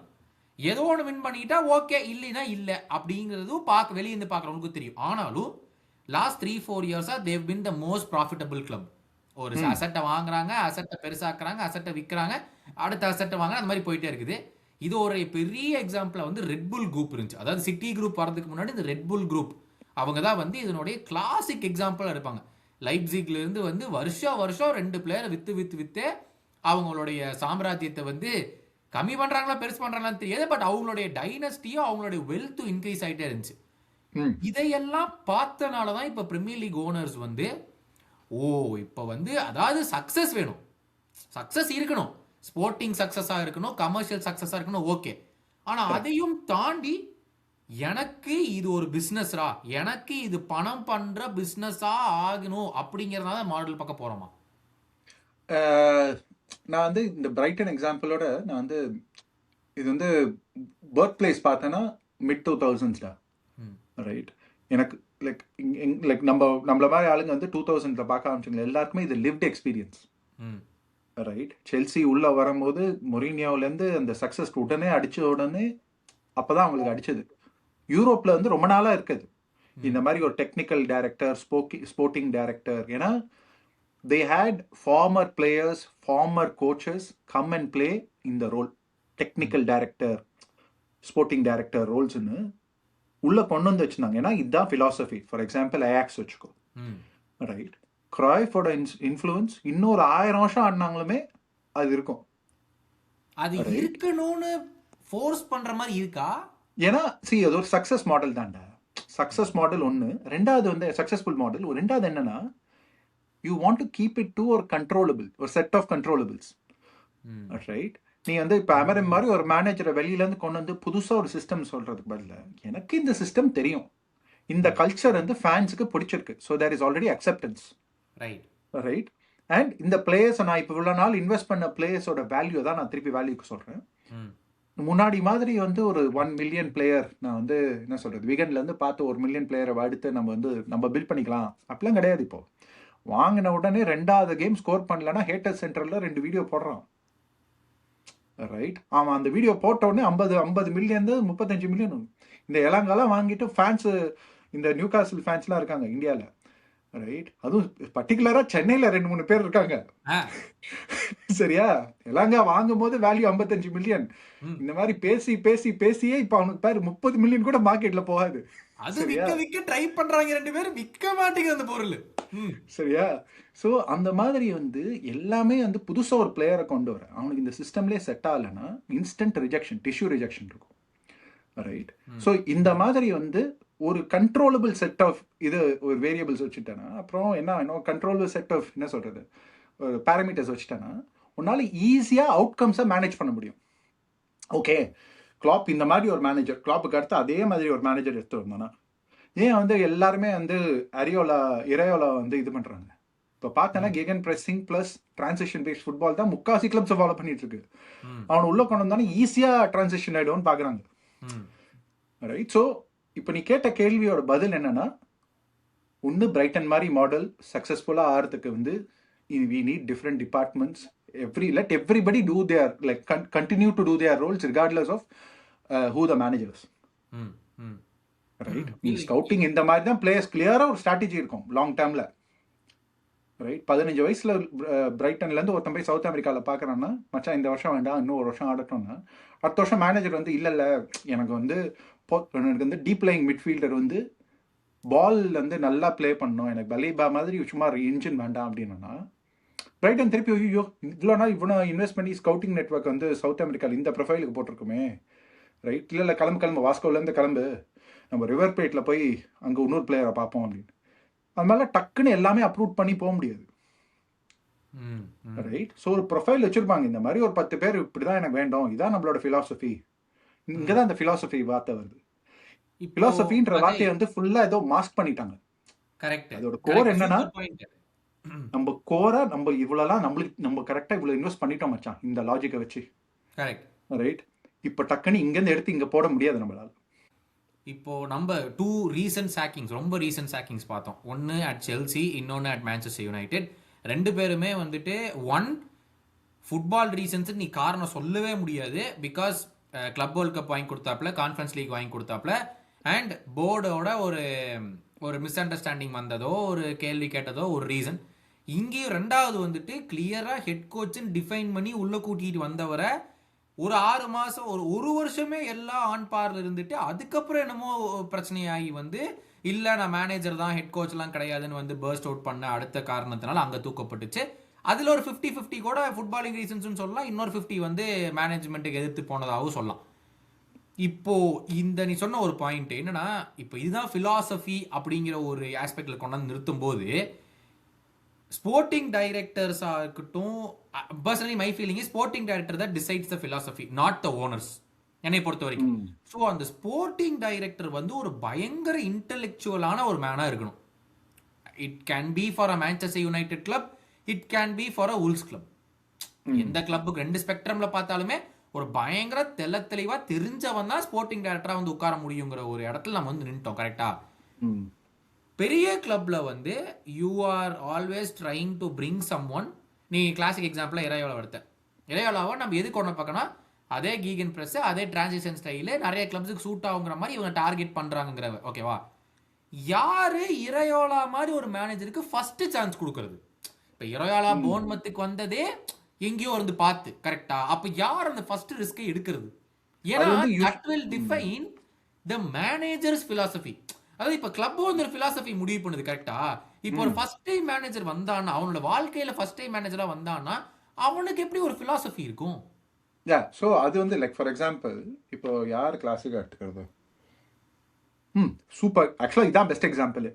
ஏதோ ஒன்று வின் பண்ணிட்டா ஓகே, இல்லைன்னா இல்லை அப்படிங்கிறதும் வெளியேந்து பார்க்குறவங்களுக்கு தெரியும். ஆனாலும் லாஸ்ட் 3-4 இயர்ஸாக தேவ் பின் த மோஸ்ட் ப்ராஃபிட்டபிள் கிளப். ஒரு அசட்டை வாங்குறாங்க, அசட்டை பெருசாக்குறாங்க, அசட்டை விற்கிறாங்க, அடுத்த அசட்டை வாங்க, அந்த மாதிரி போயிட்டே இருக்குது. இது ஒரு பெரிய எக்ஸாம்பிளா வந்து ரெட்புல் குரூப் இருந்துச்சு. அதாவது சிட்டி குரூப் வரதுக்கு முன்னாடி இந்த ரெட்புல் குரூப் அவங்க தான் வந்து இதனுடைய கிளாசிக் எக்ஸாம்பிளா இருப்பாங்க. லைப்சிக்ல இருந்து வந்து வருஷம் 2 பிளேயரை வித்து அவங்களுடைய சாம்ராஜ்யத்தை வந்து கம்மி பண்றாங்களா பெருசு பண்றாங்களான்னு தெரியாது, பட் அவங்களுடைய டைனஸ்டியும் அவங்களுடைய வெல்த்தும் இன்க்ரீஸ் ஆகிட்டே இருந்துச்சு. இதையெல்லாம் பார்த்தனாலதான் இப்ப பிரீமியர் லீக் ஓனர்ஸ் வந்து ஓ இப்போ வந்து அதாவது சக்சஸ் வேணும், சக்சஸ் இருக்கணும், ஸ்போர்ட்டிங் சக்சஸா இருக்கணும், கமர்ஷியல் சக்சஸா இருக்கணும், ஓகே. ஆனா கரெக்ட். அதையும் தாண்டி எனக்கு இது ஒரு பிசினஸ்ரா, எனக்கு இது பணம் பண்ற பிசினஸா ஆகணும் அப்படிங்கறதால மாடல் பக்கம் போறோமா? நான் வந்து இந்த பிரைட்டன் எக்ஸாம்பிளோட நான் வந்து இது வந்து ஒர்க் பிளேஸ் பார்த்தேன்னா மிட் 2000s ம், ரைட். எனக்கு லைக் லைக் நம்மள மாதிரி ஆளுங்க வந்து 2000 பார்க்க ஆரம்பிச்சிங்களா எல்லாருக்குமே இது லிவ்ட் எக்ஸ்பீரியன்ஸ். ம், ரைட். செல்சி உள்ள வரும்போது மொரினியோலேருந்து அந்த சக்ஸஸ் உடனே அடிச்ச உடனே அப்பதான் அவங்களுக்கு அடிச்சது. யூரோப்ல வந்து ரொம்ப நாளா இருக்குது இந்த ம், மாதிரி ஒரு டெக்னிக்கல் டைரக்டர், ஸ்போர்ட்டிங் டைரக்டர். ஏன்னா they had former players, former coaches come and play in the role, ம், technical director, ஸ்போர்ட்டிங் டைரக்டர் ரோல்ஸ்னு உள்ள கொண்டு வந்து வச்சிருந்தாங்க. ஏன்னா இதுதான் philosophy. ஃபார் எக்ஸாம்பிள் அயாக்ஸ் வச்சுக்கோ. ம். ரைட். கிராய்ஃபோட இன்ஃப்ளூயன்ஸ் இன்னொரு 1000 வருஷம் ஆடினாங்களுமே அது இருக்கும். அது ரைட். இருக்கணும்னு ஃபோர்ஸ் பண்ற மாதிரி இருக்கா? ஏன்னா அது ஒரு சக்சஸ் மாடல் தான்டா. சக்சஸ் மாடல் ஒன்று. ரெண்டாவது வந்து சக்சஸ்ஃபுல் மாடல். ரெண்டாவது என்னன்னா you want to keep it to ஒரு கண்ட்ரோலபிள், ஒரு செட் ஆஃப் கண்ட்ரோலபிள்ஸ். ம், ரைட். நீ வந்து இப்போ அமரம் மாதிரி ஒரு மேனேஜரை வெளியிலேருந்து கொண்டு வந்து புதுசாக ஒரு சிஸ்டம் சொல்கிறதுக்கு பதில் எனக்கு இந்த சிஸ்டம் தெரியும், இந்த கல்ச்சர் வந்து ஃபேன்ஸுக்கு பிடிச்சிருக்கு, so there is already acceptance. Right. Right. And இந்த பிளேயர்ஸை நான் இப்போ இவ்வளோ நாள் இன்வெஸ்ட் பண்ண பிளேயர்ஸோட வேல்யூ தான் நான் திருப்பி வேல்யூக்கு சொல்கிறேன். ம், முன்னாடி மாதிரி வந்து ஒரு 1 மில்லியன் பிளேயர் நான் வந்து என்ன சொல்கிறது விகன்லேருந்து பார்த்து 1 மில்லியன் பிளேயரை அடுத்து நம்ம பில்ட் பண்ணிக்கலாம் அப்படிலாம் கிடையாது. இப்போ வாங்கின உடனே 2வது கேம் ஸ்கோர் பண்ணலன்னா ஹேட்டர் சென்டரில் 2 வீடியோ போடுறான். ரைட். அவன் அந்த வீடியோ போட்ட உடனே 50 மில்லியன் 35 மில்லியன் இந்த இளங்காலம் வாங்கிட்டு ஃபேன்ஸு, இந்த நியூ காசில் ஃபேன்ஸ்லாம் இருக்காங்க இந்தியாவில். ரைட். அதுவும் பர்டிகுலராக சென்னையில் 2-3 பேர் இருக்காங்க. ஆ, சரியா. இலங்கா வாங்கும் போது வேல்யூ 55 மில்லியன். ம். இந்த மாதிரி பேசி பேசி பேசியே இப்போ அவனுக்கு பேர் 30 மில்லியன் கூட மார்க்கெட்ல போகாது. அது சரியா. விக்க விக்க ட்ரை பண்றாங்க, 2 பேரும் விக்க மாட்டேங்குது அந்த பொருள். ம், சரியா. ஸோ அந்த மாதிரி வந்து எல்லாமே வந்து புதுசாக ஒரு பிளேயரை கொண்டு வர அவனுக்கு இந்த சிஸ்டம்லேயே செட் ஆகலைன்னா இன்ஸ்டன்ட் ரிஜெக்ஷன், டிஷ்யூ ரிஜெக்ஷன் இருக்கும். ரைட். ஸோ இந்த மாதிரி வந்து ஒரு கண்ட்ரோலபிள் செட் ஆஃப் இது ஒரு வேரியபிள்ஸ் வச்சுட்டேன்னா அப்புறம் என்ன கண்ட்ரோலபிள் செட் ஆஃப் என்ன சொல்கிறது ஒரு பேராமீட்டர்ஸ் வச்சுட்டேன்னா உன்னால் ஈஸியாக அவுட்கம்ஸை மேனேஜ் பண்ண முடியும். ஓகே. கிளாப் இந்த மாதிரி ஒரு மேனேஜர், கிளாப்புக்கு அடுத்து அதே மாதிரி ஒரு மேனேஜர் எடுத்து வந்தானா ஏன் வந்து எல்லாருமே வந்து இரையோலா வந்து இது பண்ணுறாங்க. இப்போ பார்த்தேன்னா கெகன் பிரெஸ்ஸிங் ப்ளஸ் டிரான்சிஷன் பேஸ்ட் ஃபுட்பால் தான் முக்காசி கிளப்ஸை ஃபாலோ பண்ணிட்டு இருக்கு. ம், அவனை உள்ள கொண்டு வந்தானே ஈஸியாக டிரான்சிஷன் ஆகிடும்னு பார்க்குறாங்க. ம். ரைட். ஸோ இப்போ நீ கேட்ட கேள்வியோட பதில் என்னன்னா ஒன்று பிரைட்டன் மாதிரி மாடல் சக்ஸஸ்ஃபுல்லாக ஆகிறதுக்கு வந்து we need different departments. let everybody do their like continue to do their roles regardless of who the managers. ம், ம். ரைட். நீ ஸ்கவுட்டிங் இந்த மாதிரி தான் பிளேயர்ஸ் கிளியராக ஒரு ஸ்ட்ராட்டஜி இருக்கும் லாங் டேர்மில். ரைட். 15 வயசுல பிரைட்டன்லேருந்து ஒருத்தன் போய் சவுத் அமெரிக்காவில் பார்க்குறான்னா மச்சான் இந்த வருஷம் வேண்டாம் இன்னும் ஒரு வருஷம் ஆடட்டும்னா அடுத்த வருஷம் மேனேஜர் வந்து இல்லை எனக்கு வந்து டீப் லைங் மிட்ஃபீல்டர் வந்து பால் வந்து நல்லா ப்ளே பண்ணணும், எனக்கு பலீபா மாதிரி சும்மா இன்ஜின் வேண்டாம் அப்படின்னா பிரைட்டன் திருப்பி ஐயோ இவ்வளோ இன்வெஸ்ட் பண்ணி ஸ்கவுட்டிங் நெட்வொர்க் வந்து சவுத் அமெரிக்காவில் இந்த ப்ரொஃபைலுக்கு போட்டிருக்குமே. ரைட். இல்லை கிளம்பு வாஸ்கோலேருந்து கிளம்பு, நம்ம ரிவர் பிளேட்டில் போய் அங்கே இன்னொரு பிளேயரை பார்ப்போம் அப்படின்னு. அது மாதிரிலாம் டக்குன்னு எல்லாமே அப்ரூவ் பண்ணி போக முடியாது. ரைட். ஸோ ஒரு ப்ரொஃபைல் வச்சுருப்பாங்க இந்த மாதிரி ஒரு 10 பேர் இப்படி தான் எனக்கு வேண்டும், இதான் நம்மளோட ஃபிலாசபி. இங்கே தான் அந்த ஃபிலாசபி வார்த்தை வருது. ஃபிலாசபின்ற வார்த்தையை வந்து ஃபுல்லாக ஏதோ மாஸ்க் பண்ணிட்டாங்க. கரெக்ட். அதோட கோர் என்னன்னா நம்ம கோரா நம்ம இவ்வளோலாம் நம்ம கரெக்டாக இவ்வளோ இன்வெஸ்ட் பண்ணிட்டோம் மச்சான் இந்த லாஜிக்கை வச்சு. கரெக்ட். ரைட். இப்போ டக்குன்னு இங்கேருந்து எடுத்து இங்கே போட முடியாது நம்மளால. இப்போ நம்ம 2 ரீசன்ட் சாக்கிங்ஸ், ரொம்ப ரீசன்ட் சாக்கிங்ஸ் பார்த்தோம். ஒன்று அட் செல்சி, இன்னொன்று அட் மேன்செஸ்டர் யுனைடெட். 2 பேருமே வந்துட்டு ஃபுட்பால் ரீசன்ஸு நீ காரணம் சொல்லவே முடியாது. பிகாஸ் கிளப் வேர்ல்ட் கப் வாங்கி கொடுத்தாப்புல, கான்ஃபரன்ஸ் லீக் வாங்கி கொடுத்தாப்புல, அண்ட் போர்டோட ஒரு மிஸ் அண்டர்ஸ்டாண்டிங் வந்ததோ, ஒரு கேள்வி கேட்டதோ ஒரு ரீசன். இங்கேயும் 2வது வந்துட்டு கிளியராக ஹெட் கோச்சுன்னு டிஃபைன் பண்ணி உள்ளே கூட்டிகிட்டு வந்தவரை ஒரு 6 மாதம் ஒரு வருஷமே எல்லாம் ஆன் பார்ல இருந்துட்டு அதுக்கப்புறம் என்னமோ பிரச்சனையாகி வந்து இல்லை நான் மேனேஜர் தான் ஹெட் கோச்லாம் கிடையாதுன்னு வந்து பர்ஸ்ட் அவுட் பண்ண அடுத்த காரணத்தினால அங்கே தூக்கப்பட்டுச்சு. அதில் ஒரு 50-50 கூட ஃபுட்பாலிங் ரீசன்ஸ்னு சொல்லலாம், இன்னொரு 50 வந்து மேனேஜ்மெண்ட்டுக்கு எதிர்த்து போனதாகவும் சொல்லலாம். இப்போ இந்த நீ சொன்ன ஒரு பாயிண்ட் என்னன்னா, இப்போ இதுதான் ஃபிலாசபி அப்படிங்கிற ஒரு ஆஸ்பெக்ட்ல கொண்டாந்து நிறுத்தும் போது ஸ்போர்ட்டிங் டைரக்டர்ஸா இருக்கட்டும், personally my feeling is sporting director தான் decides the philosophy, not the owners, என்னை பொறுத்த வரைக்கும். ம் ஸோ அந்த ஸ்போர்ட்டிங் டைரக்டர் வந்து ஒரு பயங்கர இன்டெலெக்சுவலான ஒரு மேனா இருக்கணும். It can be for a Manchester United club, it can be for a உல்ஸ் club. எந்த கிளப்புக்கு ரெண்டு ஸ்பெக்ட்ரம்ல பார்த்தாலுமே ஒரு பயங்கர தெளிவா தெரிஞ்சவன் தான் ஸ்போர்ட்டிங் டைரக்டரா வந்து உட்கார முடியுங்கிற ஒரு இடத்துல நம்ம வந்து நின்ட்டோம். கரெக்டா? ம் பெரிய கிளப்ல வந்து you are always trying to bring someone. நீ கிளாசிக் எக்ஸாம்பிள் இறையோலா எடுத்த. இறையோலாவை நம்ம எது கொண்டு பார்க்கணும், அதே கீகன் பிரஸ், அதே டிரான்சிஷன் ஸ்டைலு நிறைய கிளப்ஸுக்கு சூட் ஆகுங்கிற மாதிரி இவங்க டார்கெட் பண்றாங்கிற. ஓகேவா? யாரு இறையோலா மாதிரி ஒரு மேனேஜருக்கு ஃபர்ஸ்ட் சான்ஸ் கொடுக்கறது? இப்ப இறையோலா போன்மத்துக்கு வந்ததே எங்கேயோ இருந்து பார்த்து. கரெக்டா? அப்ப யார் அந்த ஃபர்ஸ்ட் ரிஸ்கை எடுக்கிறது? அது ஏன்னா வந்து that will define the managers philosophy. அதாவது இப்ப கிளப் வந்து ஒரு philosophy முடிவு பண்ணுது. கரெக்டா? இப்போ ஒரு ஃபர்ஸ்ட் டைம் மேனேஜர் வந்தான்னா, அவனோட வாழ்க்கையில ஃபர்ஸ்ட் டைம் மேனேஜரா வந்தான்னா அவனுக்கு எப்படி ஒரு philosophy இருக்கும்? ஸோ அது வந்து லைக் ஃபார் எக்ஸாம்பிள் இப்போ யார் கிளாஸுக்கு எடுத்துக்கிறது? சூப்பர். ஆக்சுவலாக இதான் பெஸ்ட் எக்ஸாம்பிள்.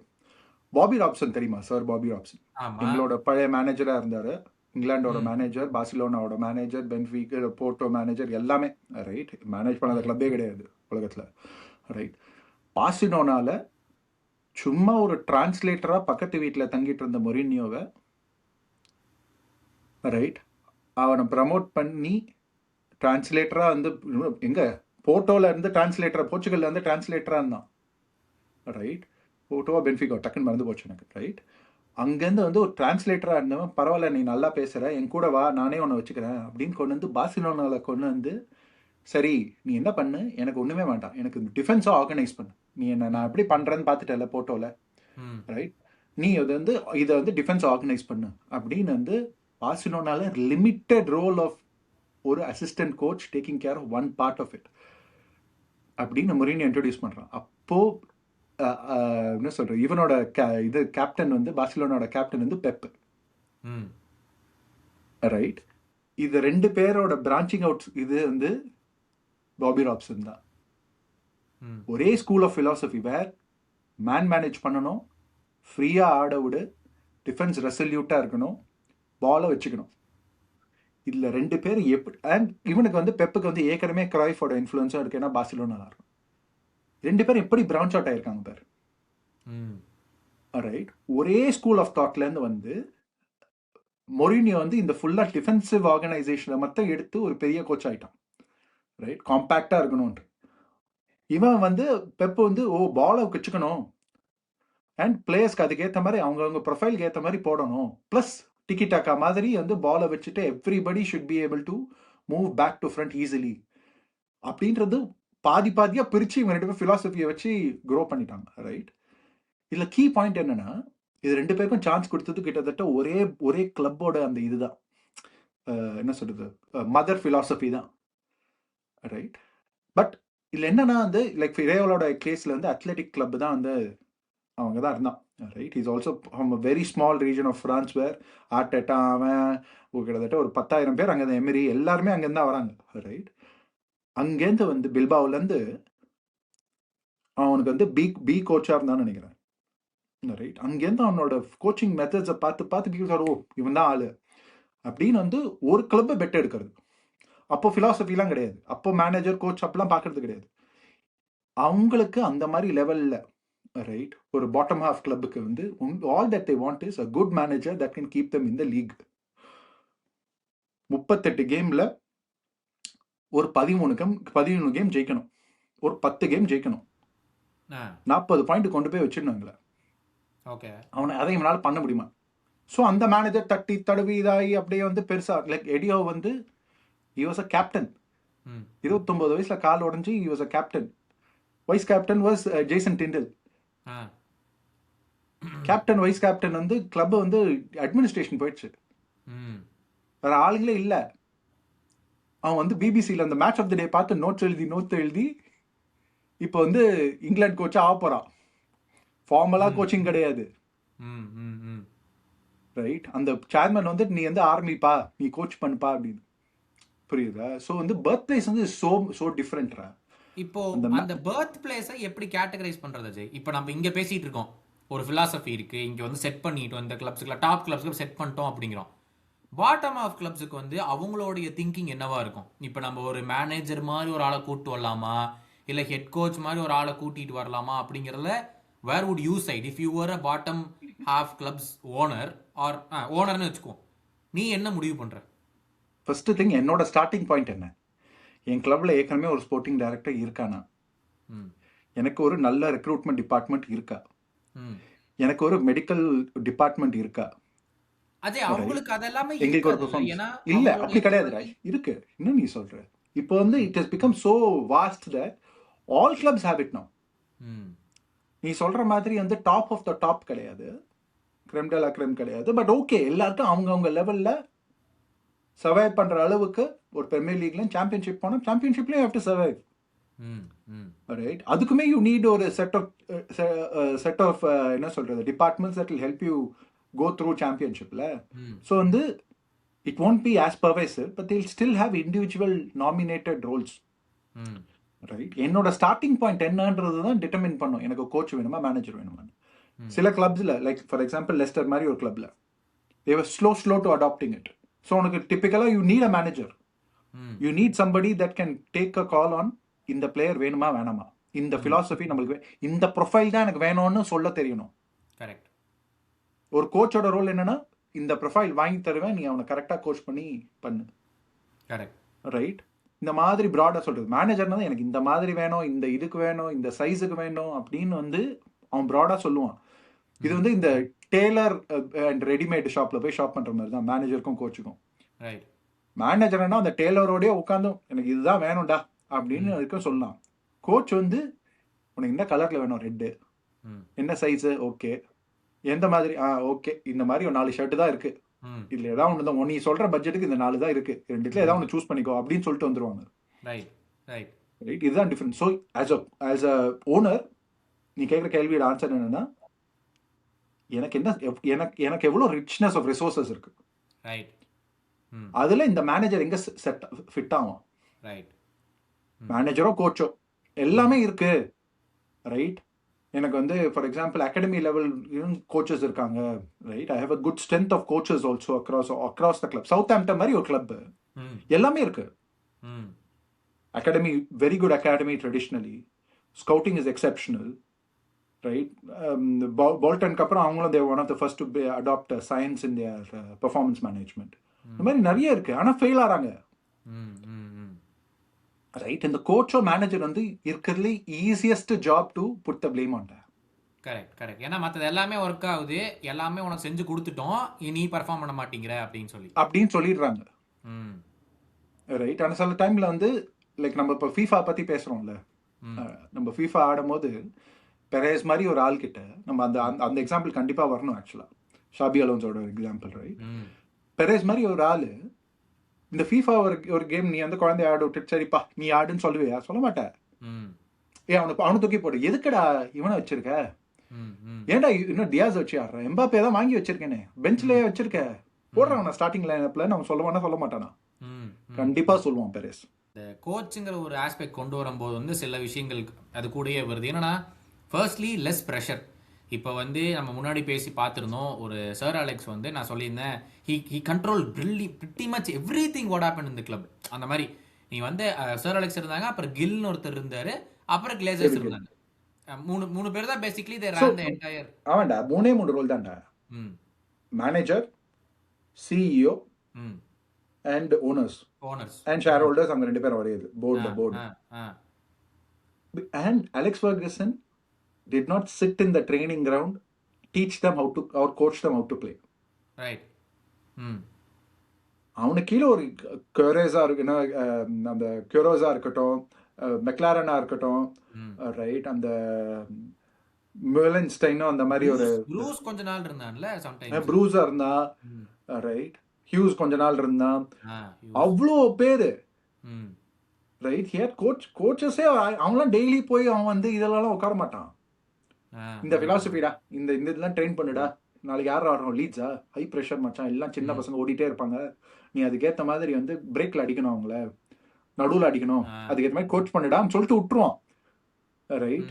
பாபி ராப்சன் தெரியுமா சார்? பாபி ராப்சன் ஆமா. எங்களோட பழைய மேனேஜராக இருந்தார். இங்கிலாண்டோட மேனேஜர், பார்சிலோனாவோட மேனேஜர், பென்ஃபிகா போர்ட்டோ மேனேஜர், எல்லாமே. ரைட், மேனேஜ் பண்ணாத கிளப்பே கிடையாது உலகத்தில். ரைட், பார்சிலோனால சும்மா ஒரு டிரான்ஸ்லேட்டராக பக்கத்து வீட்டில் தங்கிட்டு இருந்த மொரினியோவை ரைட் அவனை ப்ரமோட் பண்ணி டிரான்ஸ்லேட்டராக வந்து எங்கே போர்ட்டோவில் இருந்து டிரான்ஸ்லேட்டராக, போர்ச்சுகல்ல இருந்து டிரான்ஸ்லேட்டராக இருந்தான். ரைட், போர்ட்டோவா பென்ஃபிகா டக்குன்னு மறந்து போச்சு எனக்கு. ரைட், அங்கேருந்து வந்து ஒரு டிரான்ஸ்லேட்டராக இருந்தவன், பரவாயில்ல நீ நல்லா பேசுகிற, என் கூட வா நானே உன்னை வச்சுக்கிறேன் அப்படின்னு கொண்டு வந்து பார்சிலோனாவில் கொண்டு வந்து, சரி நீ என்ன பண்ணு, எனக்கு ஒன்றுமே வேண்டாம், எனக்கு டிஃபென்ஸாக ஆர்கனைஸ் பண்ணு, நீ என்ன நான் எப்படி பண்ணுறேன்னு பார்த்துட்டல போட்டோவில். ரைட், நீ இதை வந்து டிஃபென்ஸ் ஆர்கனைஸ் பண்ணு அப்படின்னு வந்து பார்சிலோனால லிமிட்டட் ரோல் ஆஃப் ஒரு assistant coach taking care of one part of it அப்படின்னு மொரினியோ இன்ட்ரடியூஸ் பண்ணுறான். அப்போது என்ன சொல்ற, இவனோட இது கேப்டன் வந்து பார்சிலோனாவோட கேப்டன் வந்து பெப். ரைட், இது ரெண்டு பேரோட பிரான்ச்சிங் அவுட் இது வந்து பாபி ராப்சன் தான். ஒரே school of philosophy where man manage பண்ணணும், ஃப்ரீயாக ஆட விடு, டிஃபென்ஸ் ரெசல்யூட்டாக இருக்கணும், பாலை வச்சுக்கணும். இதில் ரெண்டு பேர் எப்படி, அண்ட் இவனுக்கு வந்து பெப்புக்கு வந்து ஏற்கனவே கிராய்ஃபோட இன்ஃப்ளூயன்ஸும் இருக்கு, ஏன்னா பார்சிலோனா இருக்கும். ரெண்டு பேரும் எப்படி பிரான்ச் அவுட் ஆயிருக்காங்க பேர். ரைட், ஒரே ஸ்கூல் ஆஃப் தாட்லேருந்து வந்து மொரினியோ வந்து இந்த ஃபுல்லாக டிஃபென்சிவ் ஆர்கனைசேஷனை மட்டும் எடுத்து ஒரு பெரிய கோச் ஆகிட்டான். ரைட், காம்பேக்டாக இருக்கணும்ன்ட்டு. இவன் வந்து பெப்பு வந்து பாலை வச்சுக்கணும் அண்ட் பிளேயர்ஸ்க்கு அதுக்கேற்ற மாதிரி அவங்கவுங்க ப்ரொஃபைலுக்கு ஏற்ற மாதிரி போடணும், ப்ளஸ் டிக்கிடாக்கா மாதிரி வந்து பாலை வச்சுட்டு everybody should be able to move back to front easily அப்படின்றது பாதியாக பிரித்து இவங்க ரெண்டு பேர் ஃபிலாசபியை வச்சு க்ரோ பண்ணிட்டாங்க. ரைட், இதில் கீ பாயிண்ட் என்னன்னா, இது ரெண்டு பேருக்கும் சான்ஸ் கொடுத்தது கிட்டத்தட்ட ஒரே கிளப்போட அந்த இதுதான், என்ன சொல்றது, மதர் ஃபிலாசபி தான். ரைட், பட் இதில் என்னன்னா வந்து லைக் இறையோலோட கேஸில் வந்து அத்லெட்டிக் கிளப் தான் வந்து அவங்க தான் இருந்தான். Right, is also from a very small region of France where Arteta அவன் கிட்டத்தட்ட ஒரு 10,000 பேர் அங்கே, எமிரி எல்லாருமே அங்கேருந்து தான் வராங்க. ரைட், அங்கேருந்து வந்து பில்பாவிலேருந்து அவனுக்கு வந்து பி கோச்சாக இருந்தான்னு நினைக்கிறேன். ரைட், அங்கேருந்து அவனோட கோச்சிங் மெத்தட்ஸை பார்த்து பீப்புள் இவன் தான் ஆளு அப்படின்னு வந்து ஒரு கிளப்பை பெட் எடுக்கிறது. அப்போ ஃபிலாசபிலாம் கிடையாது, அப்போ மேனேஜர் கோச் அப்பெல்லாம் பார்க்கறது கிடையாது. அவங்களுக்கு அந்த மாதிரி லெவலில் ரைட் ஒரு பாட்டம் ஹாஃப் கிளப்புக்கு வந்து all that they want is a good manager that can keep them in the league. 38 கேமில் ஒரு 13 கேம் ஜெயிக்கணும், ஒரு 10 கேம் ஜெயிக்கணும், 40 பாயிண்ட் கொண்டு போய் வச்சிருந்தாங்களே. அவனை அதை இவனால் பண்ண முடியுமா? ஸோ அந்த மேனேஜர் தட்டி தடவி இதாகி அப்படியே வந்து பெருசாக லைக் எடியோ வந்து he was a captain. 29 வயசுல கால் உடஞ்சி he was a captain. Vice captain was Jason Tindall. Captain vice captain வந்து கிளப் வந்து அட்மினிஸ்ட்ரேஷன் போயிடுச்சு, வேற ஆளுங்களே இல்லை. அவன் வந்து பிபிசியில் அந்த மேட்ச் ஆஃப் த டே பார்த்து நோட்ஸ் எழுதி இப்போ வந்து இங்கிலாந்து கோச்சா ஆக போறான். ஃபார்மலாக கோச்சிங் கிடையாது. ரைட், அந்த சேர்மன் வந்து நீ வந்து ஆர்மிப்பா, நீ கோச் பண்ணுப்பா அப்படின்னு. புரியுதா? ஸோ வந்து பர்த் பிளேஸ் வந்து சோ டிஃப்ரெண்ட்ரா. இப்போ அந்த பர்த் பிளேஸை எப்படி கேட்டகரைஸ் பண்றது அஜய்? இப்போ நம்ம இங்க பேசிட்டு இருக்கோம், ஒரு philosophy இருக்கு, இங்க வந்து செட் பண்ணிட்டோம், இந்த கிளப்ஸ்க்குலாம் டாப் கிளப்ஸ்க்கு செட் பண்ணிட்டோம் அப்படிங்கிறோம். பாட்டம் ஆஃப் கிளப்ஸுக்கு வந்து அவங்களுடைய திங்கிங் என்னவா இருக்கும்? இப்போ நம்ம ஒரு மேனேஜர் மாதிரி ஒரு ஆளை கூட்டு வரலாமா, இல்லை ஹெட் கோச் மாதிரி ஒரு ஆளை கூட்டிட்டு வரலாமா அப்படிங்கிறதுல where would you side if you were a bottom half clubs owner or ஓனர்னு வச்சுக்கோ, நீ என்ன முடிவு பண்ற? ஃபர்ஸ்ட் திங் என்னோட ஸ்டார்டிங் பாயிண்ட் என்ன, என் கிளப்ல ஏற்கனவே ஒரு ஸ்போர்ட்டிங் டைரக்டர் இருக்கானா, ம் எனக்கு ஒரு நல்ல ரெக்ரூட்மெண்ட் டிபார்ட்மெண்ட் இருக்கா, ம் எனக்கு ஒரு மெடிக்கல் டிபார்ட்மெண்ட் இருக்கா, அஜய், அவங்களுக்கு அதெல்லாமே எங்களுக்கு ஒரு இருக்காதுல்ல, பெர்ஃபார்மன்ஸ் ஏன்னா இல்ல, அவங்களுடைய அப்படி கிடையாது ராய், இருக்கு. இன்னும் நீ சொல்ற இப்போ வந்து it has become so vast that all clubs have it now. ம் நீ சொல்ற மாதிரி வந்து டாப் ஆஃப் த டாப் கிடையாது, கிரெம் டெலா கிரெம் கிடையாது, பட் ஓகே எல்லாருக்கும் அவங்கவுங்க லெவல்ல சர்வைவ் பண்ற அளவுக்கு ஒரு பிரீமியர் லீக்ல சாம்பியன்ஷிப் போனா சாம்பியன்ஷிப்லயும் ஹேவ் டு சர்வைவ். ம் ம் ரைட், அதுக்குமே யூ நீட் ஒரு செட் ஆஃப் என்ன சொல்றது departments that will help you go through சாம்பியன்ஷிப்ல. ம் ஸோ வந்து it won't be as pervasive, but they'll still have individual nominated roles. ம் ரைட், என்னோட ஸ்டார்டிங் பாயிண்ட் என்னன்றது தான் டிட்டர்மின் பண்ணும் எனக்கு கோச் வேணுமா மேனேஜர் வேணுமா. சில கிளப்ஸ்ல லைக் ஃபார் எக்ஸாம்பிள் லெஸ்டர் மாதிரி ஒரு கிளப்ல they were slow to adopting it. So உனக்கு டிப்பிக்கலா யூ நீட் அ மேனேஜர், ம் you need somebody that can take a call on இந்த பிளேயர் வேணுமா வேணாமா, இந்த philosophy நம்மளுக்கு இந்த ப்ரொஃபைல் தான் எனக்கு வேணும்னு சொல்ல தெரியணும். கரெக்ட். ஒரு கோச்சோட ரோல் என்னன்னா இந்த ப்ரொஃபைல் வாங்கி தருவேன், நீ அவனை கரெக்டா கோச் பண்ணி பண்ணு. கரெக்ட். ரைட், இந்த மாதிரி ப்ராடா சொல்றது. மேனேஜர்னா எனக்கு இந்த மாதிரி வேணும், இந்த இதுக்கு வேணும், இந்த சைஸுக்கு வேணும் அப்படின்னு வந்து அவன் ப்ராடா சொல்லுவான். இது வந்து இந்த டெய்லர் அண்ட் ரெடிமேட் ஷாப்ல போய் ஷாப் பண்ற மாதிரி தான் மேனேஜருக்கும் கோச்சுக்கும். ரைட். மேனேஜர்னா அந்த டெய்லரோடய உட்காந்தும் எனக்கு இதுதான் வேணும்டா அப்படின்னு அதுக்கும் சொல்லலாம். கோச் வந்து உனக்கு இந்த கலர்ல வேணும், ரெட்டு, என்ன சைஸு, ஓகே, எந்த மாதிரி, ஓகே, இந்த மாதிரி ஒரு 4 ஷர்ட் தான் இருக்கு, இல்ல ஏதாவது ஒன்று தான் நீ சொல்ற பட்ஜெட்டுக்கு இந்த 4 தான் இருக்கு, ரெண்டுத்துல ஏதாவது ஒன்று சூஸ் பண்ணிக்கோ அப்படின்னு சொல்லிட்டு வந்துருவாங்க. ரைட் ரைட் ரைட், இதுதான் difference. So as a owner நீ கேட்குற கேள்வியோட ஆன்சர் என்னன்னா எனக்கு என்ன எனக்கு எவ்வளோ ரிச்னஸ் ஆஃப் ரிசோர்சஸ் இருக்கு, ரைட், அதுல இந்த மேனேஜர் எங்க செட் ஃபிட் ஆகும். ரைட், மேனேஜரோ கோச்சோ எல்லாமே இருக்கு. ரைட், எனக்கு வந்து for example academy level coaches இருக்காங்க. Right, I have a good strength of coaches also across the club. Southampton மாதிரி ஒரு கிளப் எல்லாமே இருக்கு. Academy, very good academy traditionally, scouting is exceptional. Right, பால்டனுக்கு அப்புறம் அவங்களும் there one of the first to adopt science in their performance management. இந்த மாதிரி நிறைய இருக்கு, ஆனால் ஃபெயில் ஆறாங்க. ரைட், இந்த கோச்சோ மேனேஜர் வந்து இருக்கிறதுல easiest job to put the blame on. Correct correct. ஏன்னா மற்றது எல்லாமே ஒர்க் ஆகுது, எல்லாமே உனக்கு செஞ்சு கொடுத்துட்டோம், நீ பர்ஃபார்ம் பண்ண மாட்டேங்கிற அப்படின்னு சொல்லிடுறாங்க. ரைட், ஆனால் சில டைம்ல வந்து லைக் நம்ம இப்போ ஃபீஃபா பத்தி பேசுறோம்ல, நம்ம ஃபீஃபா ஆடும்போது பெரேஸ் மாதிரி ஒரு ஆள் கிட்ட நம்ம அந்த அந்த எக்ஸாம்பிள் கண்டிப்பா வரணும். ஆக்சுவலா ஷாபி அலோன்ஸோட எக்ஸாம்பிள். ரைட், பெரேஸ் மாதிரி ஒரு ஆளு இந்த ஃபீஃபா ஒரு கேம் நீ வந்து குழந்தை ஆட விட்டு சரிப்பா நீ ஆடுன்னு சொல்லுவியா? சொல்ல மாட்டேன். அவனை தூக்கி போடு, எதுக்கடா இவனை வச்சிருக்க, ஏன்டா இன்னும் டியாஸ் வச்சு ஆடுறேன், எம்பாப்பே தான் வாங்கி வச்சிருக்கேனே, பெஞ்ச்லயே வச்சிருக்க, போடுறான் ஸ்டார்டிங் லைனப்ல, நம்ம சொல்ல மாட்டானா? கண்டிப்பா சொல்லுவான் பெரேஸ். இந்த கோச்சுங்கிற ஒரு ஆஸ்பெக்ட் கொண்டு வரும்போது வந்து சில விஷயங்கள் அது கூடயே வருது. என்னன்னா ஃபர்ஸ்ட்லி லெஸ் ப்ரெஷர். இப்போ வந்து நம்ம முன்னாடி பேசி பார்த்துருந்தோம், ஒரு சர் அலெக்ஸ் வந்து நான் சொல்லியிருந்தேன், he control pretty much every thing what happen in the club. அந்த மாதிரி நீ வந்து சர் அலெக்ஸ் இருந்தாங்க, அப்புறம் கில்னு ஒருத்தர் இருந்தாரு, அப்புறம் கிளேசர்ஸ் இருந்தாங்க. மூணு பேர் தான் basically they run the entire. ஆமாண்டா, 3 ரோல் தான்டா. Manager, CEO and owners and shareholders, அவங்க 2 பேரும் வரையுது board. And Alex Ferguson did not sit in the training ground, teach them how to or coach them how to play. Right. அவனுக்கு கீழே ஒரு கியூரேஸா இருக்குன்னா, அந்த கியூரோஸா இருக்கட்டும், மெக்லாரனா இருக்கட்டும், ரைட், அந்த மெலன்ஸ்டைனும் அந்த மாதிரி ஒரு ப்ரூஸ் கொஞ்ச நாள் இருந்தான்ல, சம்டைம்ஸ் ப்ரூஸா இருந்தா, ரைட், ஹியூஸ் கொஞ்ச நாள் இருந்தான், அவ்வளோ பேரு. ரைட், ஹியர் கோச்சஸே அவங்களாம் டெய்லி போய் அவன் வந்து இதெல்லாம் உட்கார மாட்டான். இந்த பிலாசபிடா, இந்த இதெல்லாம் ட்ரெயின் பண்ணுடா, நாளைக்கு யார் ஆடுறோம், லீட்ஸா, ஹை ப்ரெஷர் மச்சான், எல்லாம் சின்ன பசங்க ஓடிட்டே இருப்பாங்க, நீ அதுக்கேற்ற மாதிரி வந்து பிரேக்ல அடிக்கணும், அவங்கள நடுவில் அடிக்கணும், அதுக்கேற்ற மாதிரி கோச் பண்ணிடான்னு சொல்லிட்டு விட்டுருவான். ரைட்,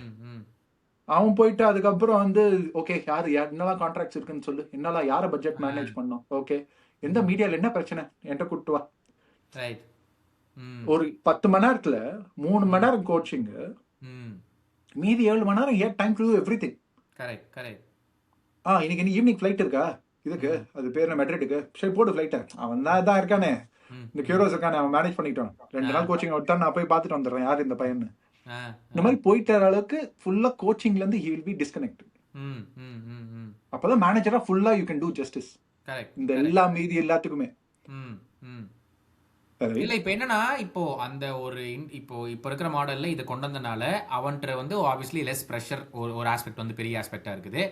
அவன் போயிட்டு அதுக்கப்புறம் வந்து ஓகே யார் என்னெல்லாம் கான்ட்ராக்ட்ஸ் இருக்குன்னு சொல்லு, என்னெல்லாம் யாரை பட்ஜெட் ஆ. மேனேஜ் பண்ணோம், ஓகே எந்த மீடியாவில் என்ன பிரச்சனை என்கிட்ட கூப்பிட்டு வா. ரைட். ம். ஒரு 10 மணி நேரத்துல 3 மணி ம். நேரம் கோச்சிங்கு, ம். மீதி 7 மணி நேரம் ஏன் time to every thing. Correct, correct. இன்னைக்கு நீ ஈவினிங் ஃப்ளைட் இருக்கா, இதுக்கு ம். அது பேர் என்ன மெட்ரிட்டுக்கு, சரி போடு ஃப்ளைட்டை, அவன் தான் இருக்கானே ம். இந்த ம். கியூரோஸ் இருக்கானே அவன் மேனேஜ் பண்ணிட்டான், 2 ஆ. நாள் கோச்சிங் விட்டான், நான் போய் பார்த்துட்டு வந்துடுறேன் யார் இந்த பையன். ஆ. இந்த ஆ. மாதிரி போயிட்டு வர அளவுக்கு ஃபுல்லா கோச்சிங்ல இருந்து he will be disconnected. ம். ம். ம். ம். அப்பதான் மேனேஜரா ஃபுல்லா you can do justice correct, இந்த கரெக்ட். எல்லா மீதி எல்லாத்துக்குமே. ம். ம். Right? இல்ல இப்ப என்னன்னா, இப்போ அந்த ஒரு இப்போ இப்ப இருக்கிற மாடல்ல இத கொண்டு வந்தனால அவன்ட்ட வந்து ஆப்வியஸ்லி லெஸ் பிரஷர் ஒரு ஒரு ஆஸ்பெக்ட் வந்து பெரிய ஆஸ்பெக்டா இருக்குது.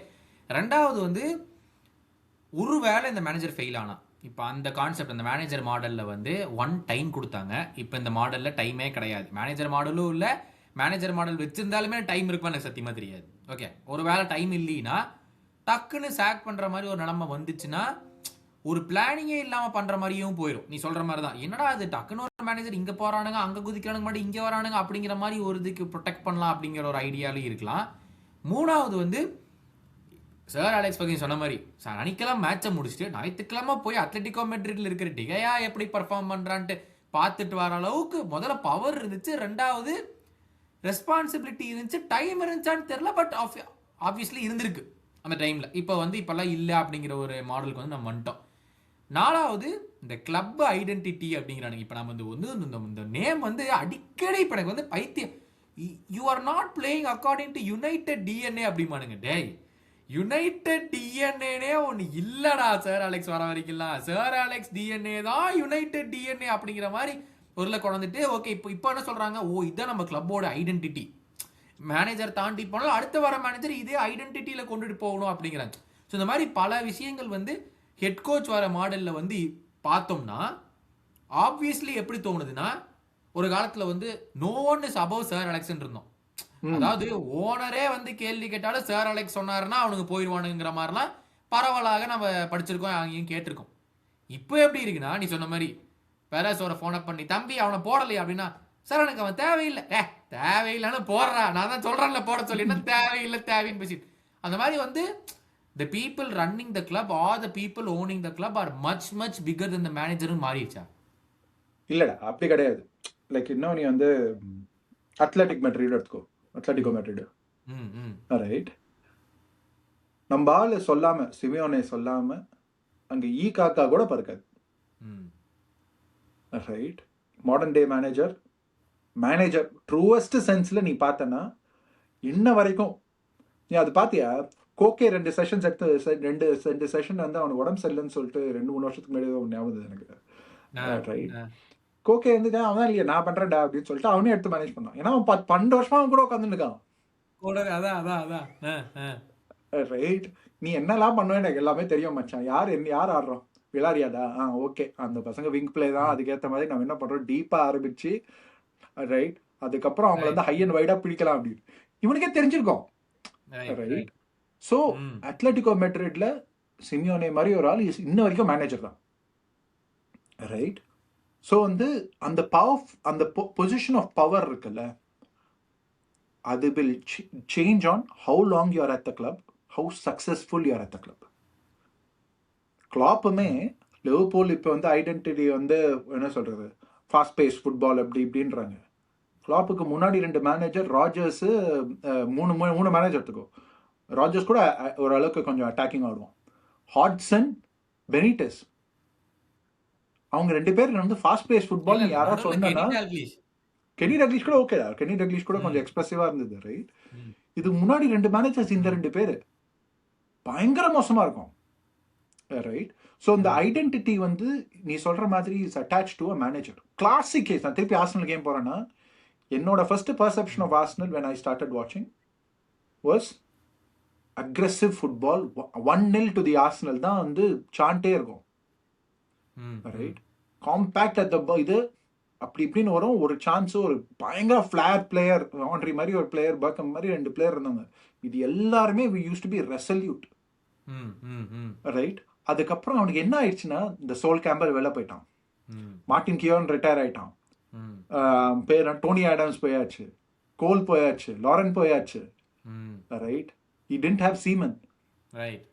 2வது வந்து ஒருவேளை இந்த மேனேஜர் ஃபெயில் ஆனா, இப்ப அந்த கான்செப்ட் அந்த மேனேஜர் மாடல்ல வந்து 1 டைம் குடுத்தாங்க. இப்ப இந்த மாடல்ல டைமே கிடையாது. மேனேஜர் மாடலும் இல்ல. மேனேஜர் மாடல் வச்சிருந்தாலுமே டைம் இருக்குமா எனக்கு சத்தியமா தெரியாது. ஓகே. ஒருவேளை டைம் இல்லைன்னா டக்குன்னு சாக் பண்ற மாதிரி ஒரு நிலைமை வந்துச்சுன்னா ஒரு பிளானிங்கே இல்லாம பண்ற மாதிரியும் போயிடும். நீ சொல்ற மாதிரி தான். என்னடா அது டக்குன்னு ஒரு மேனேஜர் இங்க போறானுங்க, அங்க குதிக்கிறானுங்க, மாட்டி இங்க வரானுங்க அப்படிங்கிற மாதிரி ஒரு இதுக்கு ப்ரொடெக்ட் பண்ணலாம் அப்படிங்கிற ஒரு ஐடியாலும் இருக்கலாம். 3வது வந்து சார் அலெக்ஸ் பகி சொன்ன மாதிரி சனிக்கிழமை மேட்சை முடிச்சுட்டு ஞாயிற்றுக்கிழமை போய் அத்லெட்டிகோ மெட்ரிட்ல இருக்கிற டிகையா எப்படி பர்ஃபார்ம் பண்றான்ட்டு பார்த்துட்டு வர அளவுக்கு முதல்ல பவர் இருந்துச்சு, 2வது ரெஸ்பான்சிபிலிட்டி இருந்துச்சு, டைம் இருந்துச்சான்னு தெரியல, பட் ஆப்வியஸ்லி இருந்திருக்கு அந்த டைம்ல. இப்போ வந்து இப்பெல்லாம் இல்லை அப்படிங்கிற ஒரு மாடலுக்கு வந்து நம்ம வந்துட்டோம். 4வது இந்த கிளப் ஐடென்டிட்டி அப்படிங்கிறானுங்க. இப்போ நம்ம வந்து இந்த நேம் வந்து அடிக்கடி இப்போ எனக்கு வந்து பைத்தியம். You are not playing according to United DNA அப்படிமானுங்க. டேய் யுனைடெட் டிஎன்ஏனே ஒன்று இல்லடா சார் அலெக்ஸ் வர வரைக்கும்லாம். சார் அலெக்ஸ் டிஎன்ஏ தான் யுனைடெட் டிஎன்ஏ அப்படிங்கிற மாதிரி ஒரு கொண்டுட்டு ஓகே இப்போ என்ன சொல்றாங்க, ஓ இதான் நம்ம கிளப்போட ஐடென்டிட்டி, மேனேஜர் தாண்டி போனாலும் அடுத்த வர மேனேஜர் இதே ஐடென்டிட்டியில கொண்டுட்டு போகணும் அப்படிங்கிறாங்க. ஸோ இந்த மாதிரி பல விஷயங்கள் வந்து ஹெட் கோச் வர மாடல்ல வந்து பார்த்தோம்னா ஆப்வியஸ்லி எப்படி தோணுதுன்னா, ஒரு காலத்துல வந்து no one is above sir அலெக்ஸ்ன்னு இருந்தோம். அதாவது ஓனரே வந்து கேள்வி கேட்டாலும் சார் அலெக்ஸ் சொன்னாருன்னா அவனுக்கு போயிடுவானுங்கிற மாதிரிலாம் பரவலாக நம்ம படிச்சிருக்கோம், அங்கேயும் கேட்டிருக்கோம். இப்போ எப்படி இருக்குன்னா நீ சொன்ன மாதிரி பேரஸோட ஃபோனை பண்ணி தம்பி அவனை போடலையா அப்படின்னா, சார் எனக்கு அவன் தேவையில்லை, தேவையில்லைன்னு போடுறா, நான் தான் சொல்றேன்ல போட சொல்லி, என்ன தேவையில்லை தேவைன்னு பேசிட்டு அந்த மாதிரி வந்து the people running the club or the people owning the club are much bigger than the manager மாறிடுச்சா? இல்லடா அப்படி கிடையாது. லைக் இன்னும் நீ வந்து அத்லெட்டிக் மெட்ரிட் எடுத்துக்கோ, அத்லெட்டிகோ மெட்ரிட், ரைட்? நம்ம ஆளு சொல்லாம சிமியோனே சொல்லாம அங்க காக்கா கூட பறக்காது, right? Modern day manager truest சென்ஸ்ல நீ பார்த்தனா இன்ன வரைக்கும் நீ அது பாத்தியா? கோகே 2 செஷன்ஸ் எடுத்து 2 செஷன் வந்து அவனுக்கு உடம்பு சரியில்லைன்னு சொல்லிட்டு 2-3 வருஷத்துக்கு முன்னாடி ஞாபகம் எனக்கு, ரைட்? கோகே வந்து அவன் இல்லையா நான் பண்றேன்டா அப்படின்னு சொல்லிட்டு அவனே எடுத்து மேனேஜ் பண்ணான். ஏன்னா அவன் 12 வருஷமா அவன் கூட உட்காந்துருக்கான், ரைட்? நீ என்னெல்லாம் பண்ணுவேன் எனக்கு எல்லாமே தெரியும் மச்சான், யார் ஆடுறோம் விளாரியாடா, ஓகே அந்த பசங்க விங் பிளே தான், அதுக்கேற்ற மாதிரி நம்ம என்ன பண்றோம் டீப்பா ஆரம்பிச்சு, ரைட்? அதுக்கப்புறம் அவங்க வந்து ஹை அண்ட் வைடா பிடிக்கலாம் அப்படின்னு இவனுக்கே தெரிஞ்சிருக்கும், ரைட்? ஸோ அத்லெட்டிகோ மெட்ரிட்ல சிமியோனே மாதிரி ஒரு ஆள் இன்ன வரைக்கும் மேனேஜர் தான், ரைட்? ஸோ வந்து அந்த அந்த பொசிஷன் ஆஃப் பவர் இருக்குல்ல, அது will change on how long you are at the club, how successful you are at the club. கிளாப்புமே லிவர்பூல் இப்போ வந்து ஐடென்டிட்டி வந்து என்ன சொல்றது ஃபாஸ்ட் பேஸ் ஃபுட்பால் அப்படி இப்படின்றாங்க. கிளாப்புக்கு முன்னாடி 2 மேனேஜர், ராஜர்ஸ் 3 மேனேஜர் எடுத்துக்கோ, ராஜர்ஸ் கூட ஓரளவுக்கு கொஞ்சம் அட்டாக்கிங் ஆடுவோம், ஹாட்சன், பெனிட்டஸ், அவங்க 2 பேர் வந்து ஃபாஸ்ட் பேஸ் ஃபுட்பால் யாராவது சொன்னா, கெனி டக்லிஷ் கூட ஓகேடா, கெனி டக்லிஷ் கூட கொஞ்சம் எக்ஸ்பிரசிவா இருந்தது, ரைட்? இது முன்னாடி 2 மேனேஜர்ஸ், இந்த 2 பேர் பயங்கர மோசமா இருக்கும், ரைட்? ஸோ இந்த ஐடென்டிட்டி வந்து நீ சொல்ற மாதிரி is attach to a manager. Classic case, நான் திருப்பி ஆர்சனல் கேம் போறேன்னா என்னோட first perception of Arsenal when I started watching was aggressive football, 1-0 to the Arsenal தான் வந்து சாண்டே இருக்கும், ரைட்? காம்பேக்ட் அட் த இது அப்படி இப்படின்னு வரும், ஒரு சான்ஸ், ஒரு பயங்கர ஃபிளேர் பிளேயர், ஆண்ட்ரி மாதிரி ஒரு பிளேயர், பக்கம் மாதிரி 2 பிளேயர் இருந்தாங்க, இது எல்லாருமே we used to be resolute, right? அதுக்கப்புறம் அவனுக்கு என்ன ஆயிடுச்சுன்னா இந்த சோல் கேம்பல் வெளில போயிட்டான், மார்டின் கியோன் ரிட்டையர் ஆயிட்டான், பேர் டோனி ஆடம்ஸ் போயாச்சு, கோல் போயாச்சு, லாரன் போயாச்சு, ம். Right. he didn't have Seeman. Right.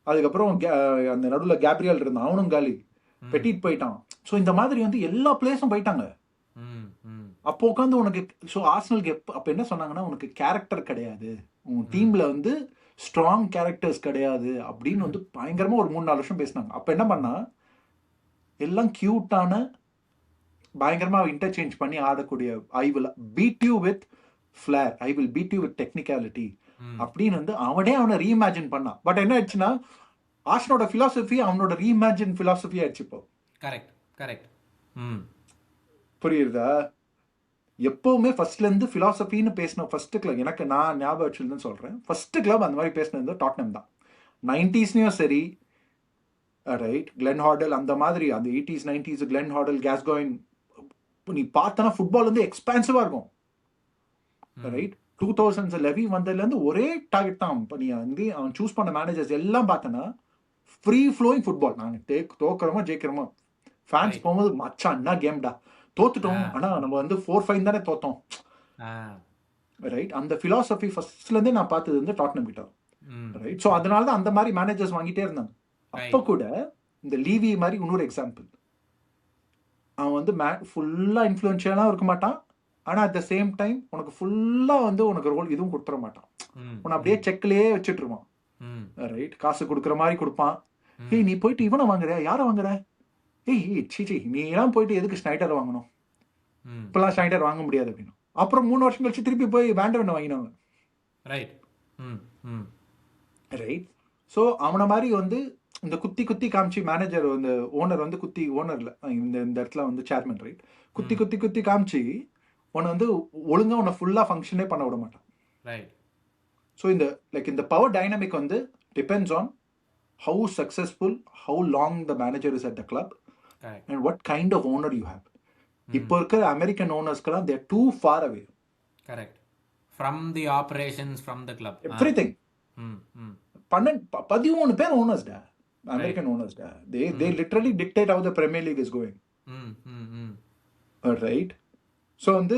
அதுக்கப்புறம் அந்த நடுவில் கேப்ரியல் இருந்தான், அவனும் காலி. பெட்டிட் போயிட்டான். ஸோ இந்த மாதிரி வந்து எல்லா பிளேயர்ஸும் போயிட்டாங்க. ம். ம். அப்போ உட்காந்து உனக்கு ஸோ ஆர்சனலுக்கு அப்போ என்ன சொன்னாங்கன்னா, உனக்கு கேரக்டர் கிடையாது, உன் டீம்ல வந்து ஸ்ட்ராங் கேரக்டர்ஸ் கிடையாது அப்படின்னு வந்து பயங்கரமா ஒரு 3-4 வருஷம் பேசினாங்க. அப்போ என்ன பண்ணா, எல்லாம் கியூட்டான பயங்கரமா இன்டர்சேஞ்ச் பண்ணி ஆடக்கூடிய I will beat you with flair, I will beat you with technicality அப்படின்னு வந்து அவனை ரீஇமேஜின் பண்ணான். பட் என்ன ஆயிடுச்சுன்னா, ஆர்சனோட பிலாசபி அவனோட ரீஇமேஜின் பிலாசபி ஆயிடுச்சு இப்போ. Correct correct. ம். புரியுதா? எப்பவுமே ஃபர்ஸ்ட்ல இருந்து பிலாசபின்னு பேசின ஃபர்ஸ்ட் கிளப் எனக்கு நான் ஞாபகம் வச்சுன்னு சொல்றேன், ஃபர்ஸ்ட் கிளப் அந்த மாதிரி பேசினது டாட்னம் தான். 90ஸ்லயும் சரி, ரைட், கிளென் ஹார்டல் அந்த மாதிரி, அந்த 80s 90s கிளென் ஹார்டல், கேஸ்காயின், நீ பார்த்தனா ஃபுட்பால் வந்து எக்ஸ்பான்சிவா இருக்கும். ரைட். 2000s லெவி வந்ததுலேருந்து ஒரே டார்கெட் தான். இப்போ நீ வந்து அவன் சூஸ் பண்ண மேனேஜர்ஸ் எல்லாம் பார்த்தனா ஃப்ரீ ஃப்ளோயிங் ஃபுட்பால். நாங்கள் தோக்குறோமோ ஜெயிக்கிறோமோ, ஃபேன்ஸ் போகும்போது மச்சான் என்ன கேம்டா, தோத்துட்டோம் ஆனா நம்ம வந்து 4-5 தானே தோத்தோம். ரைட். அந்த பிலாசபி ஃபர்ஸ்ட்ல இருந்தே நான் பார்த்தது வந்து டாட்னம் கிட்ட. ரைட். ஸோ அதனால தான் அந்த மாதிரி மேனேஜர்ஸ் வாங்கிட்டே இருந்தாங்க. அப்போ கூட இந்த லீவி மாதிரி இன்னொரு எக்ஸாம்பிள், அவன் வந்து ஃபுல்லா இன்ஃப்ளூயன்ஷியலாக இருக்க மாட்டான், ஆனா அட் த சேம் டைம் உனக்கு ஃபுல்லா வந்து உனக்கு ரோல் இதுவும் கொடுத்துட மாட்டான். உன்னை அப்படியே செக்லயே வச்சுட்டு இருப்பான். ரைட். காசு கொடுக்குற மாதிரி கொடுப்பான். ஏய் நீ போயிட்டு இவனை வாங்குற, யாரை வாங்குற, ஏய் சீச்சி நீ எல்லாம் போயிட்டு எதுக்கு ஸ்னைடர் வாங்கணும், இப்பெல்லாம் ஸ்னைடர் வாங்க முடியாது அப்படின்னு. அப்புறம் 3 வருஷம் கழிச்சு திருப்பி போய் வேண்டவன் வாங்கினாங்க. ரைட். ரைட். ஸோ அவனை மாதிரி வந்து இந்த குத்தி குத்தி காமிச்சு மேனேஜர், இந்த ஓனர் வந்து குத்தி, ஓனர்ல இந்த இடத்துல வந்து சேர்மன், ரைட், குத்தி குத்தி குத்தி காமிச்சு உன்னை வந்து ஒழுங்கா உன்னை ஃபுல்லா ஃபங்க்ஷனே பண்ண விட மாட்டான். ரைட். ஸோ இந்த லைக் இந்த பவர் டைனமிக் வந்து depends on how successful, how long the manager is at the club and what kind of owner you have. இப்போ இருக்கிற அமெரிக்கன் ஓனர்ஸ்க்கெல்லாம் they're too far away. Correct. From the operations, from the club, everything. 13 பேர் ஓனர்ஸ்டா, அமெரிக்கன் ஓனர்ஸ்டா. they literally dictate how the Premier League is going. Right. So வந்து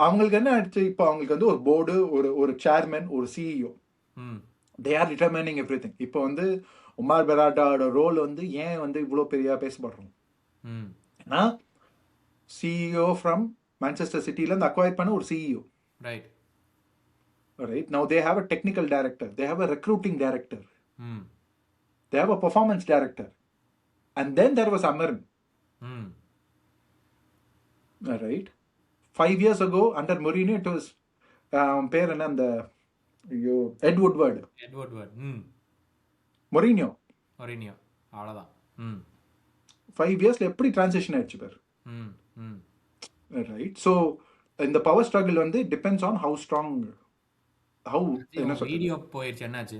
அவங்களுக்கு என்ன ஆயிடுச்சு, இப்போ அவங்களுக்கு வந்து ஒரு போர்டு, ஒரு சேர்மன், ஒரு CEO, they are determining everything. இப்போ வந்து உமார் பெராட்டாவோட ரோல் வந்து ஏன் வந்து இவ்வளோ பெரிய பேசப்படுறோம், ஏன்னா சிஇஓ ஃப்ரம் மான்செஸ்டர் சிட்டிலேருந்து அக்வயர் பண்ண ஒரு CEO. Right. Right. Now they have a technical director, they have a recruiting director, they have a performance director, and then there was Amarin. Right. 5 years ago under Mourinho it was பேர் என்ன அந்த எட் வுட்வர்ட். Mourinho அவ்வளவுதான். 5 இயர்ஸ்ல எப்படி transition ஆயிடுச்சு பேர். Right. So இந்த power struggle வந்து depends on how strong, how என்ன சொல்றது. வீடியோ போயிடுச்சு, என்னாச்சு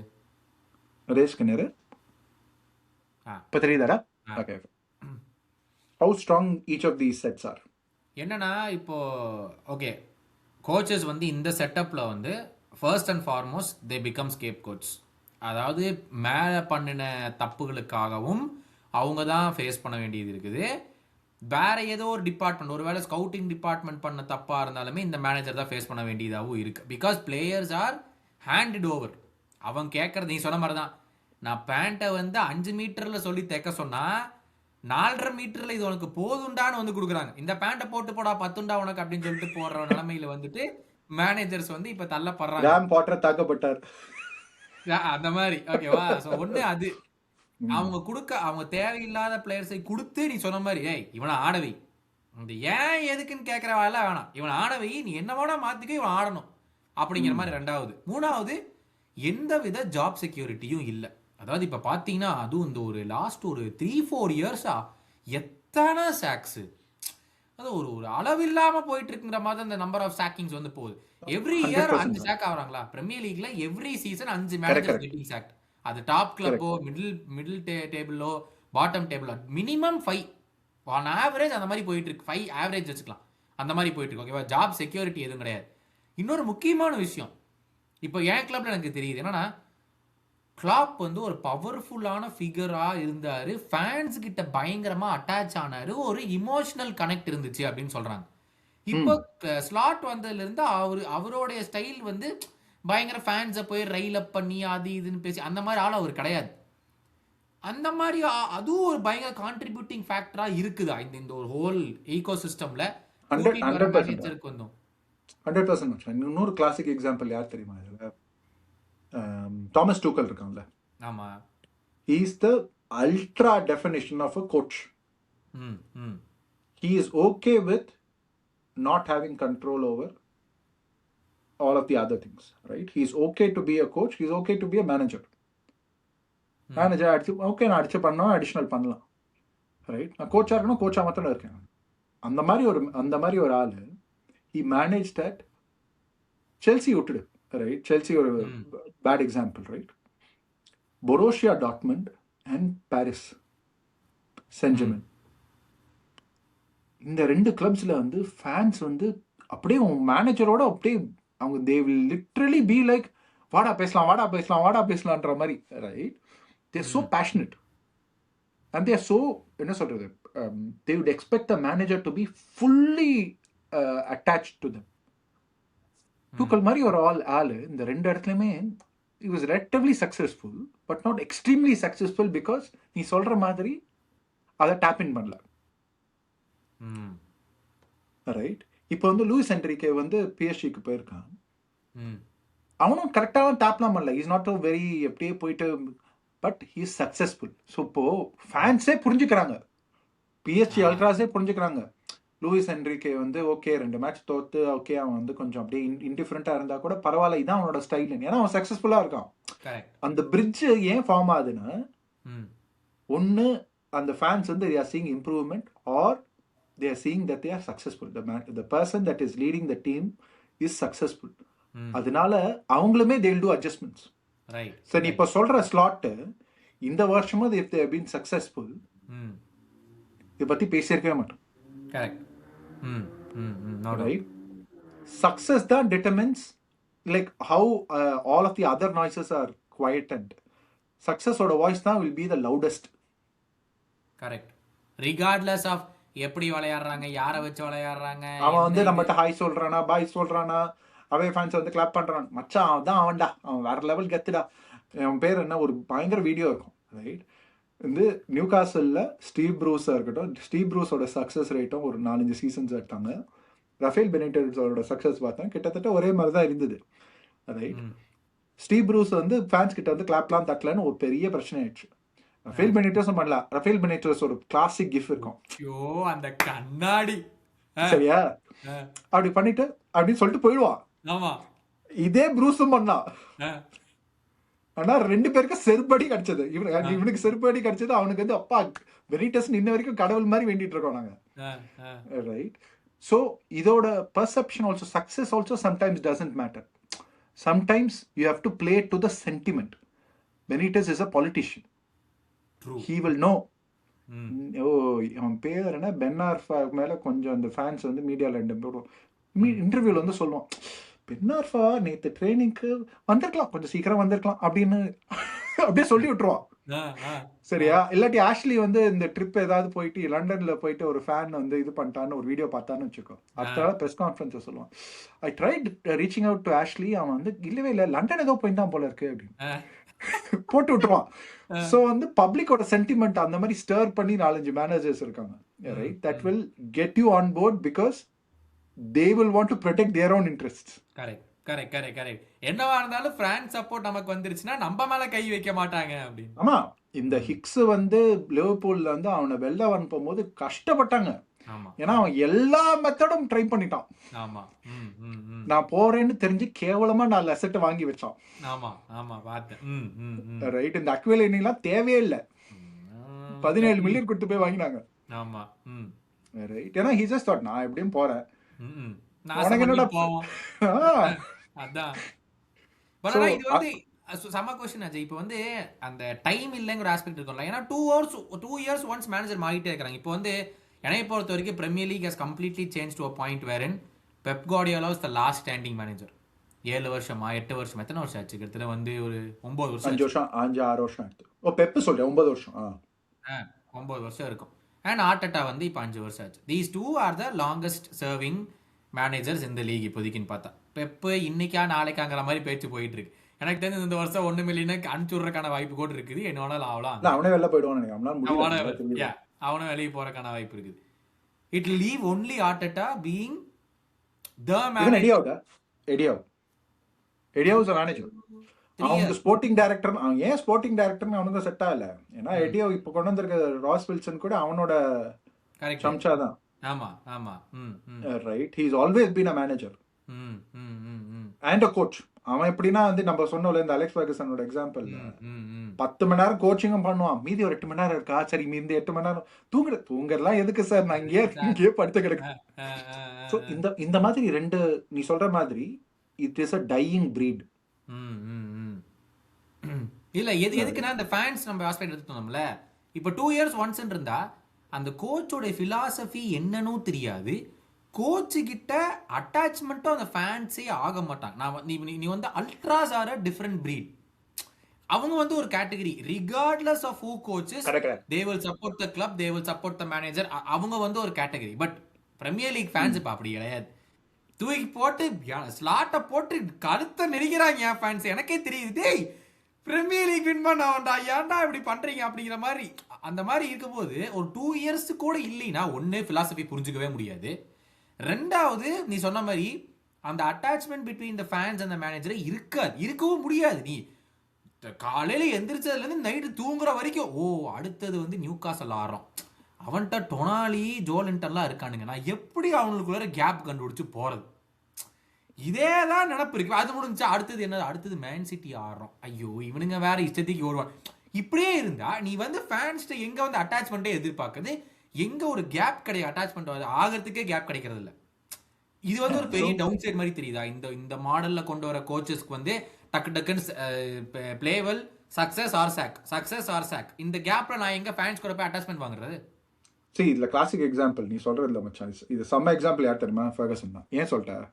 ரேஸ் கண்ணேரு இப்போ தெரியுதாடா? Okay. How strong each of these sets are. என்னன்னா இப்போ ஓகே, கோச்சஸ் வந்து இந்த செட்டப்ல வந்து first and foremost they become scapegoats. அதாவது மேலே பண்ணின தப்புகளுக்காகவும் அவங்க தான் ஃபேஸ் பண்ண வேண்டியது இருக்குது. வேற ஏதோ ஒரு டிபார்ட்மெண்ட், ஒருவேளை ஸ்கவுட்டிங் டிபார்ட்மெண்ட் பண்ண தப்பா இருந்தாலுமே இந்த மேனேஜர் தான் ஃபேஸ் பண்ண வேண்டியதாகவும் இருக்கு. Because players R handed over. அவன் கேட்கறது நீ சொன்ன மாதிரி தான். நான் பேண்ட்டை வந்து 5 மீட்டர்ல சொல்லி தைக்க சொன்னா 4.5 மீட்டர்ல இது உனக்கு போதுண்டான்னு வந்து கொடுக்குறாங்க. இந்த பேண்ட்டை போட்டு போடா 10 உனக்கு அப்படின்னு சொல்லிட்டு போடுற நிலைமையில வந்துட்டு மேனேஜர்ஸ் வந்து இப்ப தள்ளப்படுறாங்க. தாக்கப்பட்டார் அந்த மாதிரி. ஓகேவா? ஸோ ஒண்ணு அது அவங்க தேவையில்லாத பிளேயர்ஸை கொடுத்து நீ சொன்ன மாதிரி ஏய் இவனை ஆடவை, இந்த ஏன் எதுக்குன்னு கேட்கிற வேலை வேணாம், இவனை ஆடவை, நீ என்ன வேணா மாத்திக்க, இவன் ஆடணும் அப்படிங்கிற மாதிரி. 2வது. 3வது, எந்த வித ஜாப் செக்யூரிட்டியும் இல்லை. அதாவது இப்ப பாத்தீங்கன்னா அதுவும் இந்த ஒரு லாஸ்ட் ஒரு 3-4 இயர்ஸா எத்தனை சாக்ஸ், அது ஒரு அளவில்லாம போயிட்டு இருக்குங்கிற மாதிரி அந்த நம்பர் ஆஃப் சாக்கிங்ஸ் வந்து போகுது. எவ்ரி இயர் 5 சாக் ஆகுறாங்களா பிரீமியர் லீக்ல? Every season 5 managers getting sacked. அது டாப் கிளப்போ மிடில் டேபிளோ பாட்டம் டேபிளோ மினிமம் 5 ஆன் ஆவரேஜ் அந்த மாதிரி போயிட்டு இருக்கு. 5 ஆவரேஜ் வச்சுக்கலாம், அந்த மாதிரி போயிட்டு இருக்கு. ஓகேவா? ஜாப் செக்யூரிட்டி எதுவும் கிடையாது. இன்னொரு முக்கியமான விஷயம் இப்போ என் கிளப்ல எனக்கு தெரியுது என்னன்னா, கிளாப் வந்து ஒரு பவர்ஃபுல்லான ஃபிகரா இருந்தாரு, ஃபேன்ஸ் கிட்ட பயங்கரமா அட்டாச் ஆனாரு, ஒரு இமோஷனல் கனெக்ட் இருந்துச்சு அப்படின்னு சொல்றாங்க. இப்போ ஸ்லாட் வந்ததுல இருந்து அவருடைய ஸ்டைல் வந்து பயங்கர ஃபேன்ஸை போய் ரயில் அப் பண்ணி அது இதுன்னு பேசி அந்த மாதிரி ஆள் அவர் கிடையாது. அந்த மாதிரி அதுவும் ஒரு பயங்கர கான்ட்ரிபியூட்டிங் ஃபேக்டரா இருக்குதா இந்த இந்த ஒரு ஹோல் ஈகோ சிஸ்டம்ல கூட்டிட்டு வர 100% மேனேஜருக்கு வந்தும்? 100% இன்னொரு கிளாசிக் எக்ஸாம்பிள் யார் தெரியுமா இதுல? தாமஸ் டூக்கல் இருக்கான்ல, ஆமா. he is the ultra definition of a coach. ம் ம் He is okay with not having control over all of the other things, right? He is okay to be a coach, he is okay to be a manager. Manager அடிச்சு okay, நான் அடிச்சு பண்ணோம், additional பண்ணலாம், right? நான் கோச்சாக இருக்கணும், கோச்சாக மாத்திரம் இருக்கேன். அந்த மாதிரி ஒரு ஆள் he managed that. செல்சி விட்டுடு, ரைட்? செல்சி ஒரு bad example, right? Borussia Dortmund and Paris Saint Germain, இந்த 2 கிளப்ஸ்ல வந்து ஃபேன்ஸ் வந்து அப்படியே மேனேஜரோட அப்படியே அவங்க they will literally be like வாடா பேசலாம் வாடா பேசலாம் வாடா பேசலான்ற மாதிரி, right? They're so passionate and they're so, என்ன சொல்றது, they would expect the manager to be fully attach to them. Tuchel மாதிரி ஒரு ஆள் இந்த 2 இடத்துலையுமே he was relatively successful but not extremely successful because நீ சொல்ற மாதிரி அதை டேப் இன் பண்ணல, ரைட்? இப்போ வந்து லூயிஸ் என்ரிகே வந்து பிஎஸ்ஜிக்கு போயிருக்கான், அவனும் கரெக்டாக டேப்லாம் பண்ணல, இஸ் நாட் வெரி எப்படியே போயிட்டு, but he is successful. So இப்போ ஃபேன்ஸே புரிஞ்சுக்கிறாங்க, பிஎஸ்ஜி அல்ட்ராஸே புரிஞ்சுக்கிறாங்க, லூயிஸ் என்ரிகே வந்து ஓகே 2 மேட்ச் தோத்து, ஓகே அவன் வந்து கொஞ்சம் அப்படியே இன்டிஃபரெண்டாக இருந்தால் கூட பரவாயில்ல, இதான் அவனோட ஸ்டைல், ஏன்னா அவன் சக்ஸஸ்ஃபுல்லாக இருக்கான். அந்த பிரிட்ஜ் ஏன் ஃபார்ம் ஆகுதுன்னா, ஒன்று அந்த ஃபேன்ஸ் வந்து they are seeing improvement or they are seeing that they are successful. The person that is leading the team is successful. அதனால அவங்களுமே they will do adjustments. Right. சரி, நீ இப்போ சொல்ற ஸ்லாட் இந்த வருஷமும் if they have been successful இதை பத்தி பேசியிருக்கவே மாட்டோம். கரெக்ட். ரைட்? சக்சஸ் தான் determines like how all of the other noises are quietened. Success ஓட வாய்ஸ் தான் will be the loudest. Correct. Regardless of எப்படி விளையாடுறாங்க, யாரை வச்சு விளையாடுறாங்க, அவன் வந்து நம்மகிட்ட ஹாய் சொல்றானா பாய் சொல்றானா, அவே ஃபேன்ஸ் வந்து கிளாப் பண்றான், மச்சான் அவன் அவன்டா, அவன் வேற லெவல் கத்துடா, அவன் பேர் என்ன, ஒரு பயங்கர வீடியோ இருக்கும், ரைட்? வந்து நியூ காசல்ல ஸ்டீவ் ப்ரூஸாக இருக்கட்டும், ஸ்டீவ் ப்ரூஸோட சக்ஸஸ் ரேட்டும் ஒரு 4-5 சீசன்ஸ் எடுத்தாங்க. ரஃபேல் பெனிட்டஸோட சக்ஸஸ் பார்த்தா கிட்டத்தட்ட ஒரே மாதிரி தான் இருந்தது, ரைட்? ஸ்டீவ் ப்ரூஸ் வந்து ஃபேன்ஸ் கிட்ட வந்து கிளாப்லாம் தட்டலன்னு ஒரு பெரிய பிரச்சனை ஆயிடுச்சு. ரஃபேல் பெனிட்டஸும் பண்ணல. ரஃபேல் பெனிட்டஸ் ஒரு கிளாசிக் கிஃப்ட் இருக்கும், ஐயோ அந்த கண்ணாடி, சரியா? அப்படி பண்ணிட்டு அப்படின்னு சொல்லிட்டு போயிடுவான். ஆமா, இதே ப்ரூஸும் பண்ணா. ஆனா 2 பேருக்கு செருப்படி கிடைச்சது. இவனுக்கு செருப்படி கிடைச்சது, அவனுக்கு வந்து அப்பா பெனிட்டஸ் இன்ன வரைக்கும் கடவுள் மாதிரி வேண்டிட்டு இருக்கோம் நாங்க, ரைட்? ஸோ இதோட perception also, success also sometimes doesn't matter. Sometimes you have to play to the sentiment. பெனிட்டஸ் is a politician, he will know. ஓ அவன் பேர் என்ன, பென்னார்ஃபா மேல கொஞ்சம் அந்த ஃபேன்ஸ் வந்து மீடியாவில் இன்டர்வியூல வந்து சொல்லுவான், பென்னார்ஃபா நேற்று ட்ரைனிங்க்கு வந்திருக்கலாம், கொஞ்சம் சீக்கிரம் வந்திருக்கலாம் அப்படின்னு அப்படியே சொல்லி விட்டுருவான், சரியா? இல்லாட்டி ஆஷ்லி வந்து இந்த ட்ரிப் ஏதாவது போயிட்டு லண்டன்ல போயிட்டு ஒரு ஃபேன் வந்து இது பண்ணிட்டான்னு ஒரு வீடியோ பார்த்தான்னு வச்சுக்கோ, அடுத்த ப்ரெஸ் கான்ஃபரன்ஸ் சொல்லுவான், I tried reaching out to Ashley, அவன் வந்து இல்லவே இல்லை, லண்டன் ஏதோ போயிட்டு தான் போல இருக்கு அப்படின்னு போட்டு விட்டுருவான். சோ வந்து பப்ளிக்கோட சென்டிமெண்ட் அந்த மாதிரி ஸ்டர் பண்ணி 4-5 மேனேஜர்ஸ் இருக்காங்க, right? That will get you on board because they will want to protect their own interests. கரெக்ட். என்னவா இருந்தாலும் பிரான்ஸ் சப்போர்ட் நமக்கு வந்துருச்சுன்னா நம்ம மேல கை வைக்க மாட்டாங்க அப்படி. ஆமா, இந்த ஹிக்ஸ் வந்து லிவர்பூல்ல வந்து அவனை வெளில அனுப்பும்போது கஷ்டப்பட்டாங்க, ஏன்னா அவன் எல்லா மெத்தடும் ட்ரை பண்ணிட்டான். ஆமா, நான் போறேன்னு தெரிஞ்சு கேவலமா 4 அசெட் வாங்கி வச்சான். ஆமா ஆமா பார்த்தேன், ரைட்? இந்த அக்வேலினி எல்லாம் தேவையே இல்லை, 17 மில்லியன் கொடுத்து போய் வாங்கினாங்க. ஆமா, ரைட்? ஏன்னா he just thought நான் எப்படியும் போறேன், உனக்கு என்னடா போவோம், அதான். பட் ஆனா இது வந்து சம क्वेश्चन அஜய். இப்போ வந்து அந்த டைம் இல்லைங்கிற ஆஸ்பெக்ட் இருக்கும்ல, ஏன்னா 2 இயர்ஸ் ஒன்ஸ் மேனேஜர் மாறிட்டே இருக்காங்க. இப்போ வந்து என்னை பொறுத்த வரைக்கும் Premier League has completely change to a point wherein Pep Guardiola is the last standing manager. 7 வருஷமா 8 வருஷம் எத்தனை வருஷம் ஆச்சு? கிட்டத்தட்ட வந்து ஒரு 9 வருஷம், 5 வருஷம் ஆச்சு. ஓ பெப் சொல்றேன் 9 வருஷம், 9 வருஷம் இருக்கும். அண்ட் ஆர்டெட்டா வந்து இப்போ 5 வருஷம் ஆச்சு. These 2 R the longest serving managers இந்த லீக் இப்போதைக்குன்னு பார்த்தா. பெப்பு இன்னைக்கா நாளைக்காங்கிற மாதிரி பேச்சு போயிட்டு இருக்கு. எனக்கு தெரிஞ்சு இந்த வருஷம் 1 மில்லியன் அனுப்பிச்சு விடுறதுக்கான வாய்ப்பு கூட இருக்குது. என்னோட ஆகலாம். இல்ல அவனே வெளில போயிடுவான்னு நினைக்கிறேன். அவனால முடியல, அவன நல்லா தெரியுது. அவனும் வெளியே போறதுக்கான வாய்ப்பு இருக்குது. It leave only Arteta being the Even manager. Eddie Howe is a manager. 3 அவனுக்கு years. ஸ்போர்ட்டிங் டைரக்டர், அவன் ஏன் ஸ்போர்ட்டிங் டைரக்டர்னு அவனுக்கு செட் ஆகல. ஏன்னா எடி ஹவ் இப்போ கொண்டு வந்திருக்க ராஸ் வில்சன் கூட அவனோட கரெக்ட். சம்சா தான். ஆமா ஆமா. Right, he is always been a manager ம் ம் ம் ம் அண்ட் அ கோச். அவன் எப்படின்னா வந்து நம்ம சொன்னோம்ல இந்த அலெக்ஸ் ஃபெர்குசனோட எக்ஸாம்பிள், ம் ம் 10 மணி நேரம் கோச்சிங்கும் பண்ணுவான், மீதி ஒரு 8 மணி நேரம் இருக்கா, சரி மீதி 8 மணி நேரம் தூங்குறதுலாம் எதுக்கு சார், நான் இங்கேயே படுத்து கிடக்கு. ஸோ இந்த மாதிரி ரெண்டு நீ சொல்ற மாதிரி it is a dying breed. இல்ல எதுக்குன்னா இந்த ஃபேன்ஸ் நம்ம ஆஸ்பெக்ட் எடுத்துட்டோம்ல, இப்போ 2 இயர்ஸ் ஒன்ஸ் இருந்தா அந்த கோச்சோட பிலாசபி என்னன்னு தெரியாது, கோச்சு கிட்ட அட்டாச்மெண்ட்டும் அந்த ஃபேன்ஸே ஆக மாட்டாங்க. நான் நீ வந்து ultras are a different breed. அவங்க வந்து ஒரு category, regardless of who coaches they will support the club, they will support the manager. அவங்க வந்து ஒரு category. But Premier League fans இப்போ அப்படி கிடையாது. தூக்கி போட்டு ஸ்லாட்டை போட்டு கருத்தை நெரிக்கிறாங்க என் ஃபேன்ஸ். எனக்கே தெரியுது, டேய் பிரீமியர் லீக் வின் பண்ண வேண்டாம், ஏன்டா இப்படி பண்றீங்க அப்படிங்கிற மாதிரி. அந்த மாதிரி இருக்கும்போது ஒரு 2 இயர்ஸ் கூட இல்லைன்னா ஒன்னு பிலாசபி புரிஞ்சுக்கவே முடியாது. ரெண்டாவது நீ சொன்ன மாதிரி அந்த attachment between the fans and the manager இருக்கவும் முடியாது. நீ காலையில எந்திரிச்சதுல இருந்து நைட்டு தூங்குற வரைக்கும் அடுத்தது வந்து நியூ காசல் ஆடுறோம், அவன்கிட்ட டொனாலி ஜோலின்டர்லாம் இருக்கானுங்க, நான் எப்படி அவங்களுக்குள்ள கேப் கண்டுபிடிச்சு போறது, இதே தான் நினப்பு இருக்கு. அது முடிஞ்சா அடுத்தது என்ன, அடுத்தது மேன் சிட்டி ஆடுறோம், ஐயோ இவனுங்க வேற இஷ்டத்துக்கு ஓடுவான். இப்படியே இருந்தா நீ வந்து ஃபேன்ஸ்ட எங்க வந்து அட்டாச்மெண்ட்டே எதிர்பார்க்குது, எங்க ஒரு கேப் கிடையாது, அட்டாச்மெண்ட் ஆகிறதுக்கே கேப் கிடைக்கிறது இல்லை. இது வந்து ஒரு பெரிய டவுன் சைட் மாதிரி தெரியுதா இந்த மாடல்ல கொண்டு வர கோச்சஸ்க்கு வந்து டக்குன்னு பிளேவெல் சக்சஸ் ஆர் சாக் இந்த கேப்ல நான் எங்க ஃபேன்ஸ் கூட போய் அட்டாச்மெண்ட் வாங்குறது. சரி, இதுல கிளாசிக் எக்ஸாம்பிள் நீ சொல்றது இல்லை மச்சான், இது செம்ம எக்ஸாம்பிள் யார் தெரியுமா, ஃபெர்கசன் தான். ஏன் சொல்லிட்டேன்,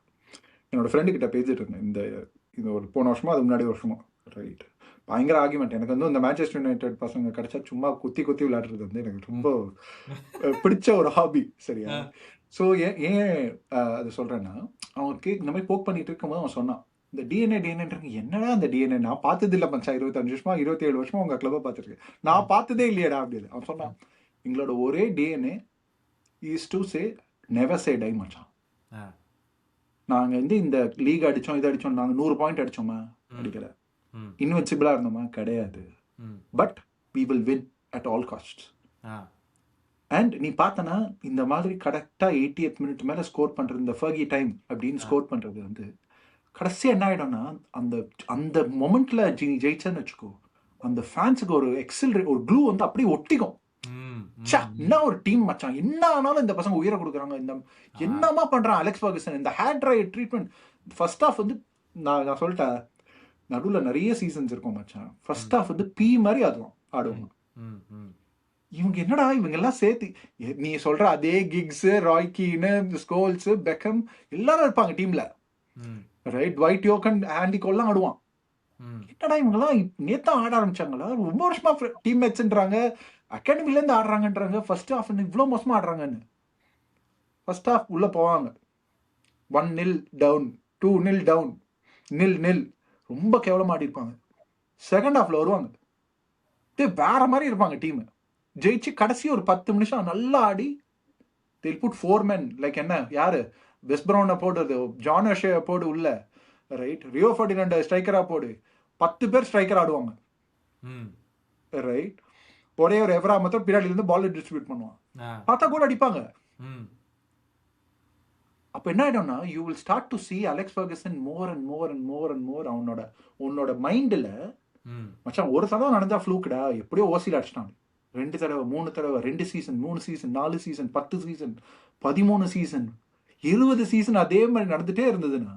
என்னோட ஃப்ரெண்டு கிட்ட பேசிட்டு இருந்தேன் இந்த ஒரு போன வருஷமா அது முன்னாடி வருஷமா, ரைட், பயங்கர ஆர்கியூமெண்ட். எனக்கு வந்து இந்த மேன்செஸ்டர் யுனைடெட் பசங்க கிடைச்சா சும்மா குத்தி விளையாடுறது வந்து எனக்கு ரொம்ப பிடிச்ச ஒரு ஹாபி, சரியா. ஸோ ஏன் அது சொல்றேன்னா, அவனுக்கு இந்த மாதிரி போக் பண்ணிட்டு இருக்கும்போது அவன் சொன்னான், இந்த டிஎன்ஏன்றாங்க, என்னடா அந்த டிஎன்ஏ நான் பார்த்தது இல்லை மச்சான், 25 வருஷமா 27 வருஷமா உங்க கிளப்பை பார்த்துருக்கேன், நான் பார்த்ததே இல்லையடா அப்படின்னு அவன் சொன்னான். எங்களோட ஒரே DNA is to say never say die மச்சான். நாங்கள் வந்து இந்த லீக் அடித்தோம், இது அடித்தோம், நாங்கள் 100 பாயிண்ட் அடித்தோமா, அடிக்கல. இன்வென்சிபிளாக இருந்தோமா, கிடையாது. But we will win at all cost. And நீ பார்த்தனா இந்த மாதிரி கரெக்டாக 80th மினிட் மேலே ஸ்கோர் பண்ணுறது, இந்த ஃபர்கி டைம் அப்படின்னு ஸ்கோர் பண்ணுறது வந்து கடைசியாக என்ன ஆகிடும்னா, அந்த மொமெண்ட்டில் ஜெயிச்சேன்னு வச்சுக்கோ, அந்த ஃபேன்ஸுக்கு ஒரு ஒரு க்ளூ வந்து அப்படியே ஒட்டிக்கும். என்ன ஒரு டீம் மச்சான், என்ன ஆனாலும் இந்த பசங்க உயிரை கொடுக்குறாங்க, இந்த என்னமா பண்றான் அலெக்ஸ் ஃபெர்குசன், இந்த hair dry treatment. First half வந்து நான் சொல்லிட்டேன், நடுவில் நிறைய சீசன்ஸ் இருக்கும் மச்சான், ஃபர்ஸ்ட் ஹாஃப் வந்து பீ மாதிரி ஆடுவாங்க. இவங்க என்னடா இவங்க எல்லாம் சேர்த்து, நீ சொல்ற அதே கிக்ஸ், ராய்கீனு, ஸ்கோல்ஸ், பெக்கம் எல்லாரும் இருப்பாங்க டீம்ல, ரைட், ஒயிட் யோக்கன், ஆண்டி கோல்லாம் ஆடுவான். என்னடா இவங்கெல்லாம் நேத்தான் ஆட ஆரம்பிச்சாங்களா, ரொம்ப வருஷமா டீம்மேட்ஸ்ன்றாங்க, அகாடமிலேருந்து ஆடுறாங்கன்றாங்க, ஃபர்ஸ்ட் ஹாஃப் இவ்வளோ மோசமாக ஆடுறாங்கன்னு. ஃபர்ஸ்ட் ஹாஃப் உள்ளே போவாங்க 1-0 டவுன், 2-0 டவுன், 0-0 ரொம்ப கேவலமாக ஆடி இருப்பாங்க. செகண்ட் ஹாஃப்ல வருவாங்க, வேற மாதிரி இருப்பாங்க டீம், ஜெயிச்சு கடைசி ஒரு 10 நிமிஷம் நல்லா ஆடி they'll put 4 men, லைக் என்ன யாரு, வெஸ்ட் ப்ரௌனை போடுறது, ஜான் ஓஷே போடு உள்ள, ரைட், ரியோ ஃபெர்டினண்ட் ஸ்ட்ரைக்கரா போடு, 10 பேர் ஸ்ட்ரைக்கர் ஆடுவாங்க, ரைட். ஒரே ஒரு எவரா மட்டும் பின்னாடி இருந்து பால் டிஸ்ட்ரிபியூட் பண்ணுவான், பார்த்தா கூட அடிப்பாங்க. அப்ப என்ன ஆயிடும்னா, you will start to see Alex Ferguson more and more உன்னோட மைண்ட்ல மச்சான், ஒரு தடவை நடந்தா ஃப்ளூக்குடா, எப்படியோ ஓசியில் அடிச்சிட்டாங்க, 2 தடவை 3 தடவை, 2 season 3 season 4 season 10 season 13 season 20 season அதே மாதிரி நடந்துட்டே இருந்ததுன்னா,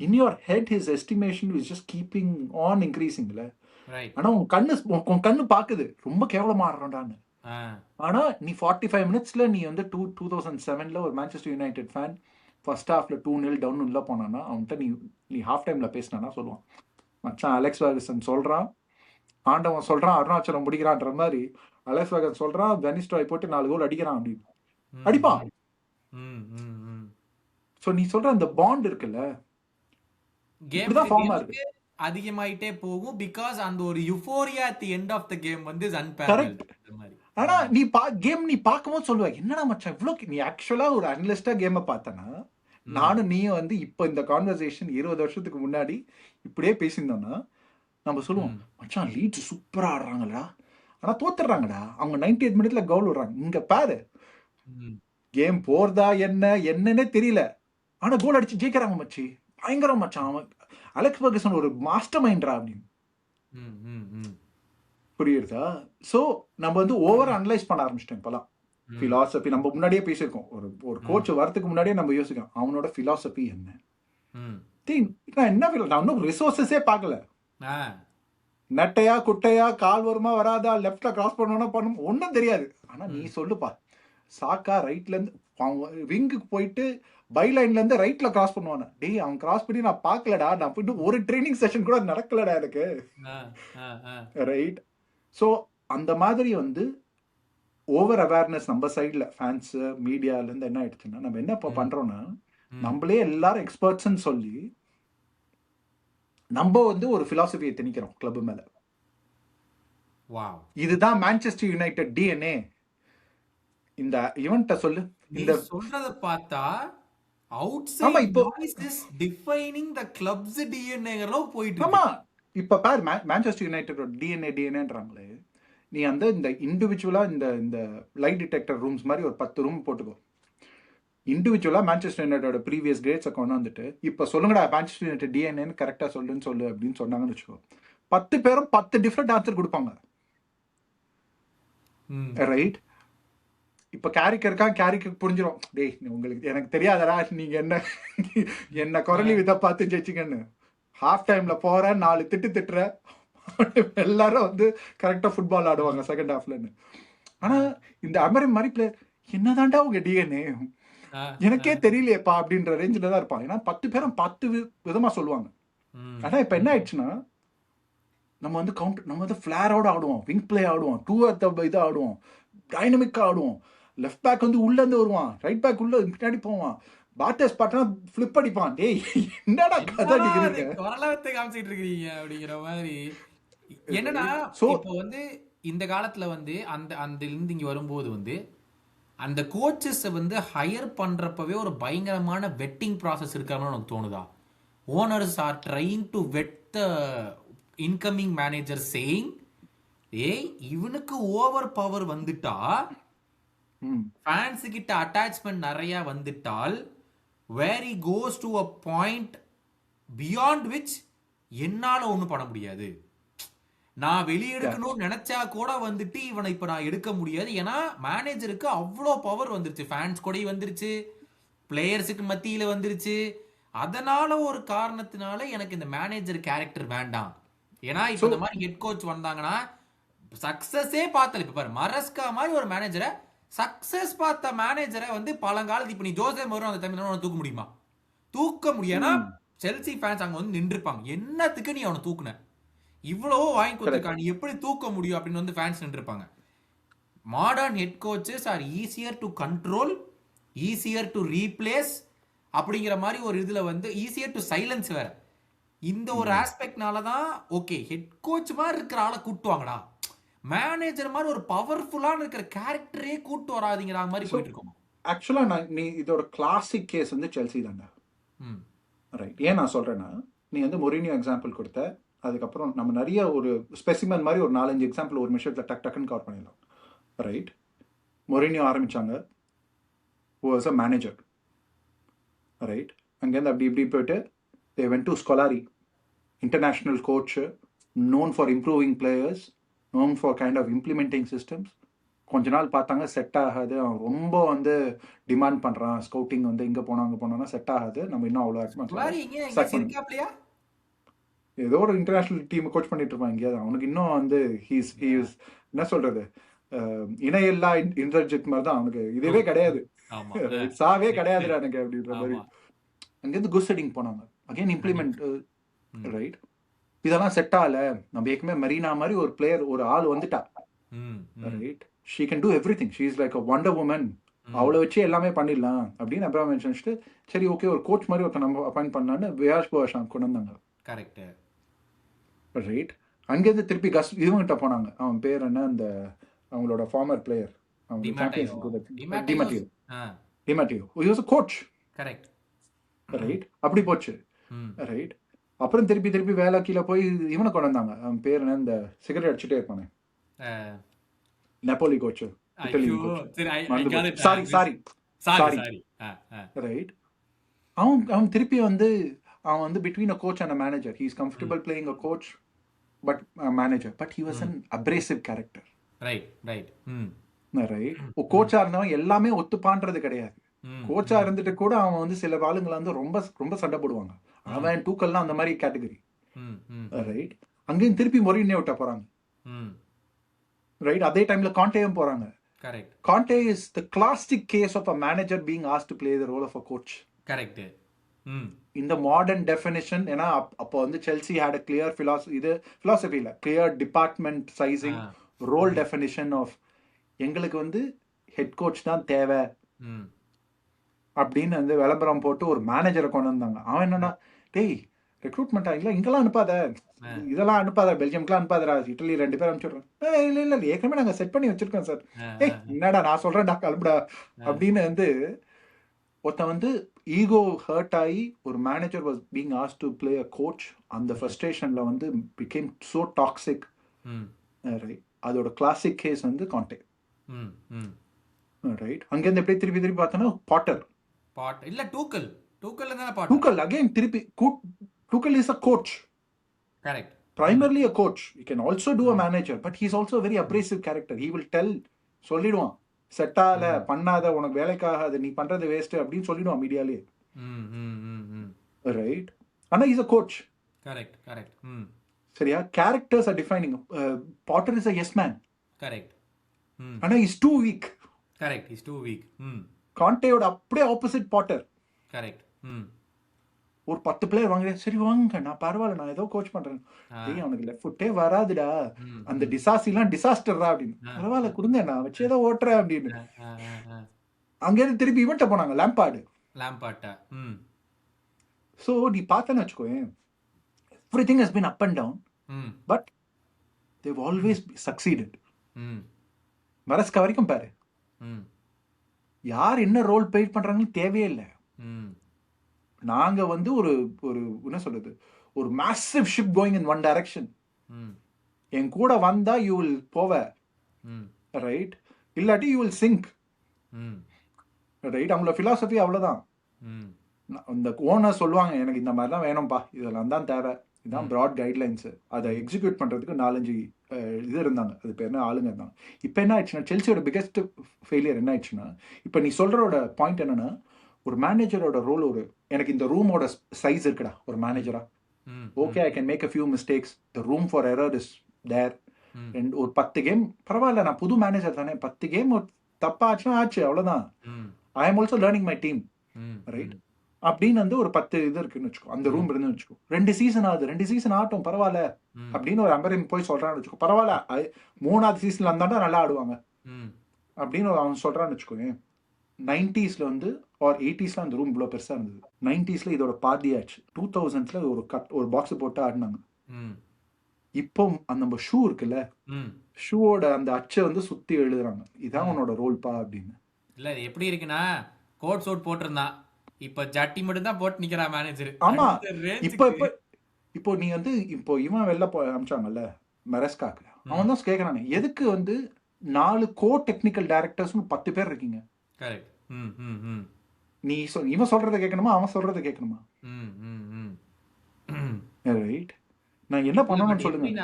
in your head his estimation is just keeping on increasingல. ஆனா உன் கண்ணு பாக்குது ரொம்ப கேவலமா ஆடுறான்னு. ஆனா நீ 45 மினிட்ஸ்ல நீ வந்து 2007ல ஒரு மேன்செஸ்டர் யுனைடெட் ஃபேன் ஃபர்ஸ்ட் ஹாஃப்ல 2-0 டவுன் உள்ள போனானா, அவன்கிட்ட நீ ஹாஃப் டைம்ல பேசினா சொல்லுவான், மச்சான் அலெக்ஸ் ஃபெர்குசன் சொல்றான், ஆண்டவன் சொல்றான், அருணாச்சலம் முடிக்கிறான்ற மாதிரி அலெக்ஸ் ஃபெர்குசன் சொல்றான், வெனிஸ்டாய் போட்டு 4 கோல் அடிக்கிறான் அப்படின்னு அடிப்பான். ஸோ நீ சொல்ற அந்த பாண்ட் இருக்குல்ல, இப்படிதான் ஃபார்ம் ஆகுது. கேமுக்கு அதிகமாயிட்டே போகும் பிகாஸ் அந்த ஒரு euphoria at the end of the game வந்து இஸ் அன்பேரலல் கரெக்ட். அந்த மாதிரி. ஆனா நீ கேம் நீ பார்க்கும்போது சொல்லுவ, என்னடா மச்சான் இவ்ளோ நீ ஆக்சுவலா ஒரு அனலிஸ்டா கேமை பார்த்தனா, நானும் நீயும் வந்து இப்போ இந்த கான்வர்சேஷன் 20 வருஷத்துக்கு முன்னாடி இப்படியே பேசியிருந்தோம்னா நம்ம சொல்லுவோம், மச்சான் லீட்ஸ் சூப்பரா ஆடுறாங்கடா, ஆனா தோத்துறாங்கடா, அவங்க 98 மினிட்ல கோல் விடுறாங்க. இங்க பாரு, கேம் போறதா என்னன்னே தெரியல, ஆனா கோல் அடிச்சு ஜெயிக்கிறாங்க மச்சி, பயங்கரம் மச்சான், அவன் அலெக்ஸ் ஃபர்கூசன் ஒரு மாஸ்டர் மைண்ட்ரா அப்படின்னு. புரியுதா? சோ நம்ம வந்து ஓவர் அனலைஸ் பண்ண ஆரம்பிச்சிட்டோம் இப்பெல்லாம். பிலாசபி நம்ம முன்னாடியே பேசியிருக்கோம், ஒரு கோச் வரதுக்கு முன்னாடியே நம்ம யோசிக்கிறோம் அவனோட பிலாசபி என்ன. நான் இன்னும் ரிசோர்சஸே பார்க்கல, நட்டையா குட்டையா கால் வருமா வராதா, லெஃப்ட்ல கிராஸ் பண்ணணும் பண்ணும் ஒன்றும் தெரியாது. ஆனா நீ சொல்லுப்பா, சாக்கா ரைட்ல இருந்து விங்குக்கு போயிட்டு பைலைன்ல இருந்து ரைட்ல கிராஸ் பண்ணுவானே, டேய் அவன் கிராஸ் பண்ணி நான் பார்க்கலடா, நான் போயிட்டு ஒரு ட்ரைனிங் செஷன் கூட நடக்கலடா எனக்கு, ரைட்? ஸோ அந்த மாதிரி வந்து ஓவர் அவேர்னஸ் நம்ம சைட்ல ஃபேன்ஸ் மீடியால இருந்து என்ன ஆயிடுச்சுன்னா, நம்ம என்ன இப்போ பண்றோம்னா, நம்மளே எல்லாரும் எக்ஸ்பர்ட்ஸ்ன்னு சொல்லி நம்ம வந்து ஒரு பிலாசபியை திணிக்கிறோம் கிளப் மேல. இதுதான் மான்செஸ்டர் யுனைடெட் டிஎன்ஏ. இந்த ஈவென்ட்ட சொல்லு, இந்த சொல்றத பார்த்தா outside voice is defining the club's டிஎன்ஏங்கறோ போயிட்டு இருக்கு. ஆமா, இப்ப பாரு மான்செஸ்டர் யுனைடெடோட டிஎன்ஏன்றாங்களே, நீ அந்த இந்த இண்டிவிஜுவலா இந்த லைட் டிடெக்டர் ரூம்ஸ் மாதிரி ஒரு 10 ரூம் போட்டுக்கோ. இண்டிவிஜுவலா மான்செஸ்டர் யுனைடெடோட ப்ரீவியஸ் கிரேட்ஸை கொண்டு வந்துட்டு இப்போ சொல்லுங்கடா மான்செஸ்டர் யுனைடெட் டிஎன்ஏன்னு கரெக்டாக சொல்லு அப்படின்னு சொன்னாங்கன்னு வச்சுக்கோ, 10 பேரும் 10 டிஃப்ரெண்ட் ஆன்சர் கொடுப்பாங்க, ரைட்? இப்போ கேரிக்கு புரிஞ்சிடும், டேய் உங்களுக்கு எனக்கு தெரியாதடா, நீங்க என்ன குரலி விதை பார்த்து ஜெயிச்சிங்கன்னு. ஹாஃப் டைம்ல போற 4 திட்டுற எல்லாரும் வந்து கரெக்டா ஃபுட்பால் ஆடுவாங்க செகண்ட் ஹாஃப்லன்னு. ஆனா இந்த அமெரிக்கன் மாதிரி பிளேயர், என்னதான்டா உங்க டிஎன்ஏ எனக்கே தெரியலையேப்பா அப்படின்ற ரேஞ்சில தான் இருப்பான். ஏன்னா 10 பேரும் 10 விதமா சொல்லுவாங்க. ஆனா இப்ப என்ன ஆயிடுச்சுன்னா, நம்ம வந்து ஃபிளேரோட ஆடுவோம், விங் பிளே ஆடுவோம், டூ இதை ஆடுவோம், டைனமிக்கா ஆடுவோம். லெஃப்ட் பேக் வந்து உள்ள இருந்து வருவான், ரைட் பேக் உள்ள பின்னாடி போவான், பாட்டஸ் பாட்டனா ஃபிளிப் அடிப்பான். டேய் என்னடா கதை அடிக்கிறீங்க, வரலாற்றை காமிச்சிட்டு இருக்கீங்க அப்படிங்கிற மாதிரி. என்னன்னா இப்போ வந்து இந்த காலத்துல வந்து அந்த இருந்து இங்க வரும்போது வந்து அந்த கோச்சஸ் வந்து ஹையர் பண்றப்பவே ஒரு பயங்கரமான வெட்டிங் ப்ராசஸ் இருக்கிற எனக்கு தோணுதா? Owners are trying to wet the incoming manager saying, ஏய் இவனுக்கு ஓவர் பவர் வந்துட்டா, ஃபேன்ஸ் கிட்ட அட்டாச்மெண்ட் நிறைய வந்துட்டால், வேர் he goes to a point beyond which என்னால ஒன்றும் பண்ண முடியாது, நான் வெளியெடுக்கணும்னு நினைச்சா கூட வந்துட்டு இவனை இப்ப நான் எடுக்க முடியாது. ஏன்னா மேனேஜருக்கு அவ்வளோ பவர் வந்துருச்சு, ஃபேன்ஸ் கூட வந்துருச்சு, பிளேயர்ஸுக்கு மத்தியில வந்துருச்சு. அதனால ஒரு காரணத்தினால எனக்கு இந்த மேனேஜர் கேரக்டர் வேண்டாம். ஏன்னா இப்ப இந்த மாதிரி ஹெட் கோச் வந்தாங்கன்னா சக்சஸே பார்த்தல. இப்ப பாரு, மரஸ்கா மாதிரி ஒரு மேனேஜரை, சக்சஸ் பார்த்த மேனேஜரை வந்து பழங்காலத்து இப்ப நீ ஜோசே மோரினோ அந்த டைம்ல தூக்க முடியுமா? தூக்க முடியும்னா செல்சி ஃபேன்ஸ் அங்க வந்து நின்றுப்பாங்க, என்னத்துக்கு நீ அவனை தூக்குன, இவ்வளவோ வாங்கி கொடுத்துருக்கான், நீ எப்படி தூக்க முடியும் அப்படின்னு வந்து ஃபேன்ஸ் நின்றுப்பாங்க. Modern head coaches are easier to control, easier to replace அப்படிங்கிற மாதிரி ஒரு இதுல வந்து ஈஸியர் டு சைலன்ஸ் வேற. இந்த ஒரு ஆஸ்பெக்ட்னால தான் ஓகே ஹெட் கோச் மாதிரி இருக்கிற ஆளை கூட்டுவாங்கடா, மேனேஜர் மாதிரி ஒரு பவர்ஃபுல்லான இருக்கிற கேரக்டரே கூட்டு வராதிங்கிற மாதிரி போயிட்டு இருக்கோம். ஆக்சுவலா நீ இதோட கிளாசிக் கேஸ் வந்து செல்சி தாங்க, ரைட்? ஏன் நான் சொல்றேன்னா, நீ வந்து மொரினியோ எக்ஸாம்பிள் கொடுத்த, அதுக்கப்புறம் நம்ம நிறைய ஒரு ஸ்பெசிமன் மாதிரி ஒரு 4-5 எக்ஸாம்பிள் ஒரு நிமிஷத்தில் டக்குன்னு கவர் பண்ணிடலாம், ரைட்? மொரினியோ ஆரம்பிச்சாங்க, வாஸ் அ மேனேஜர், ரைட்? அங்கேருந்து அப்படி இப்படி போயிட்டு they went to Scolari, international coach, known for improving players, known for kind of implementing systems. கொஞ்ச நாள் பார்த்தாங்க செட் ஆகாது, அவன் ரொம்ப வந்து டிமாண்ட் பண்றான், ஸ்கவுட்டிங் வந்து இங்க போனா அங்க போனா செட் ஆகாது, நம்ம இன்னும் அவ்வளோ ஏதோ ஒரு இன்டர்நேஷனல் டீம் கோச் பண்ணிட்டு இருப்பான் எங்கேயாவது, அவனுக்கு இன்னும் வந்து ஹீஸ் என்ன சொல்றது, இணையெல்லா இன்டர்ஜெக்ட் மாதிரி தான் அவனுக்கு, இதுவே கிடையாது, சாவே கிடையாது எனக்கு அப்படின்ற மாதிரி. அங்கேருந்து குஸ்டடிங் போனாங்க, அகைன் இம்ப்ளிமெண்ட், ரைட்? இதெல்லாம் செட் ஆகல, நம்ம ஏற்கனவே மெரினா மாதிரி ஒரு பிளேயர் ஒரு ஆள் வந்துட்டா, right? She can do everything, she is like a wonder woman, அவளை வச்சு எல்லாமே பண்ணிடலாம் அப்படின்னு அப்புறம் நினைச்சிட்டு சரி ஓகே ஒரு கோச் மாதிரி ஒருத்தர் நம்ம அப்பாயிண்ட் பண்ணலான்னு வியாஷ் போஷான் கொண்டு வந்தாங்க. கரெக்ட். ரைட். அங்கேருந்து திருப்பி இவங்கிட்ட போனாங்க. அவன் பேர் என்ன, அந்த அவங்களோட ஃபார்மர் பிளேயர், அவங்க champions Di Matteo. Di Matteo he was a coach. Correct. Right. அப்படி போச்சு. ரைட். அப்புறம் திருப்பி திருப்பி வேலை கீழே போய் இவனை கொண்டு வந்தாங்க. அவன் பேர் என்ன, இந்த சிகரெட் அடிச்சுட்டே இருப்பானே, Napoli coach, Italian coach. Sorry. Right. அவன் திருப்பி வந்து அவன் வந்து between a coach and a manager. He is comfortable playing a coach but a manager, but he was an abrasive character. Right. Right. கோச்சா இருந்தவன் எல்லாமே ஒத்துப்பான்றது கிடையாது. கோச்சா இருந்துட்டு கூட அவன் வந்து சில ஆளுங்களை வந்து ரொம்ப ரொம்ப சண்டை போடுவாங்க. அவன் டூக்கல்லாம் அந்த மாதிரி கேட்டகரி. ரைட். அங்கேயும் திருப்பி மொரினியோ விட்ட போறாங்க. ரைட். அதே டைம்ல காண்டேயும் போறாங்க. Correct. Conte is the classic case of a manager being asked to play the role of a coach. Correct. இந்த மாடர்ன் டெஃபினிஷன். ஏன்னா அப்போ வந்து Chelsea had a clear philosophy இல்ல, clear department sizing, role definition of எங்களுக்கு வந்து head coach தான் தேவை அப்படின்னு வந்து விளம்பரம் போட்டு ஒரு மேனேஜரை கொண்டு வந்தாங்க. அவன் என்னன்னா, டேய் ரெக்ரூட்மெண்ட் ஆகல, இங்கெல்லாம் அனுப்பாத, இதெல்லாம் அனுப்பாத, பெல்ஜியம்க்குலாம் அனுப்பாதரா, இட்டலி 2 பேர் அனுப்பிச்சுடுறேன். இல்ல ஏற்கனவே நாங்க செட் பண்ணி வச்சிருக்கோம் சார். ஏய் என்னடா நான் சொல்றேன்டா கிளம்புடா அப்படின்னு வந்து ஒருத்தன் வந்து ஈகோ ஹர்ட் ஆகி ஒரு manager was being asked to play a coach. அந்த ஃப்ரஸ்ட்ரேஷன்ல வந்து பிகேம் சோ டாக்ஸிக். அதோட கிளாசிக் கேஸ் வந்து காண்டே. ரைட். அங்கேருந்து எப்படி திருப்பி திருப்பி பார்த்தோன்னா பாட்டர் இல்ல டூக்கல் அகைன் திருப்பி டூக்கல் is a coach. Correct. Primarily a coach. He can also do a manager, but he's also a very abrasive character. He will tell, சொல்லிடுவான், செட்டால பண்ணாத, உனக்கு வேலைக்காக நீ பண்றது வேஸ்ட் அப்படின்னு சொல்லிடுவான் மீடியாலே. ரைட். ஆனா இஸ் a coach. கரெக்ட். சரியா? Characters are defining. Potter is a yes man. Correct. ஆனா is too weak. Correct. Is too weak. காண்டேயோட அப்படியே ஆப்போசிட் பாட்டர். கரெக்ட். ஒரு 10 பிளேயர் வாங்குறேன், சரி வாங்க, நான் பரவாயில்ல, நான் ஏதோ கோச் பண்றேன். ஏய் அவனுக்கு லெஃப்ட் ஃபுட்டே வராதுடா, அந்த டிசாசிலாம் டிசாஸ்டர்ரா அப்படின்னு. பரவாயில்ல கொடுங்க, நான் வச்சு ஏதோ ஓட்டுறேன் அப்படின்னு. அங்கேருந்து திருப்பி இவன்ட்ட போனாங்க, லாம்பார்ட். ஸோ நீ பார்த்தேன்னு வச்சுக்கோ, everything has been up and down, but they've always succeeded. Maresca வரைக்கும் பாரு, யார் என்ன ரோல் பிளே பண்றாங்கன்னு தேவையே இல்லை. நாங்க வந்து ஒரு ஒரு என்ன சொல்றது, ஒரு massive ship going in one direction. என் கூட வந்தா யூ வில் போவ, ரைட், இல்லாட்டி யூ வில் சிங்க். ரைட். அவங்களோட பிலாசபி அவ்வளவுதான். இந்த ஓனர் சொல்லுவாங்க, எனக்கு இந்த மாதிரிலாம் வேணும்பா, இதெல்லாம் தான் தேவை, இதுதான் ப்ராட் கைட்லைன்ஸ். அதை எக்ஸிக்யூட் பண்றதுக்கு 4-5 இது இருந்தாங்க, அது பேர் என்ன, ஆளுங்க இருந்தாங்க. இப்போ என்ன ஆயிடுச்சுன்னா, செல்சியோட பிகெஸ்ட் ஃபெயிலியர் என்ன ஆயிடுச்சுன்னா, இப்போ நீ சொல்றோட பாயிண்ட் என்னன்னா, ஒரு மேனேஜரோட ரோல், ஒரு எனக்கு இந்த ரூமோட சைஸ் இருக்குடா ஒரு மேனேஜரா, okay I can make a few mistakes, the room for error is there. ஒரு 10 கேம் பரவாயில்ல, நான் புது மேனேஜர் தானே, 10 கேம் தப்பா ஆச்சுன்னா ஆச்சு, அவ்வளவுதான். I am also learning my team, right. அப்படின்னு வந்து ஒரு 10 இது இருக்குன்னு வச்சுக்கோ, அந்த ரூம் இருந்து வச்சுக்கோ, 2 சீசன் ஆகுது, 2 சீசன் ஆட்டும் பரவாயில்ல அப்படின்னு ஒரு அம்பரிங் போய் சொல்றான்னு வச்சுக்கோ, பரவாயில்ல 3ஆவது சீசன்ல இருந்தாண்டா நல்லா ஆடுவாங்க அப்படின்னு அவன் சொல்றான்னு வச்சுக்கோங்க. 90s வந்து ஆர் 80s அந்த ரூம் இவ்வளோ பெருசா இருந்தது. 90s இதோட பாதி ஆச்சு. 2000s ஒரு பாக்ஸ் போட்டு ஆடினாங்க. இப்போ அந்த நம்ம ஷூ இருக்குல்ல, ஷூவோட அந்த அச்சை வந்து சுத்தி எழுதுறாங்க, இதான் உன்னோட ரோல்பா அப்படின்னு. இல்ல எப்படி இருக்குன்னா, கோட் சூட் போட்டிருந்தான், இப்ப ஜட்டி மட்டும் தான் போட்டு நிக்கிறா மேனேஜர். ஆமா. இப்போ நீ வந்து இப்போ இவன் வெளில அமிச்சாங்கல்ல மெரஸ்காக்கு, அவன் தான் கேட்கறானே, எதுக்கு வந்து 4 கோ டெக்னிக்கல் டைரக்டர்ஸ் 10 பேர் இருக்கீங்க? கரெக்ட். நீ இவன் சொல்றதை கேட்கணுமா, அவன் சொல்றதை கேட்கணுமா? ரைட். நான் என்ன பண்ணணும்னு சொல்லுங்க.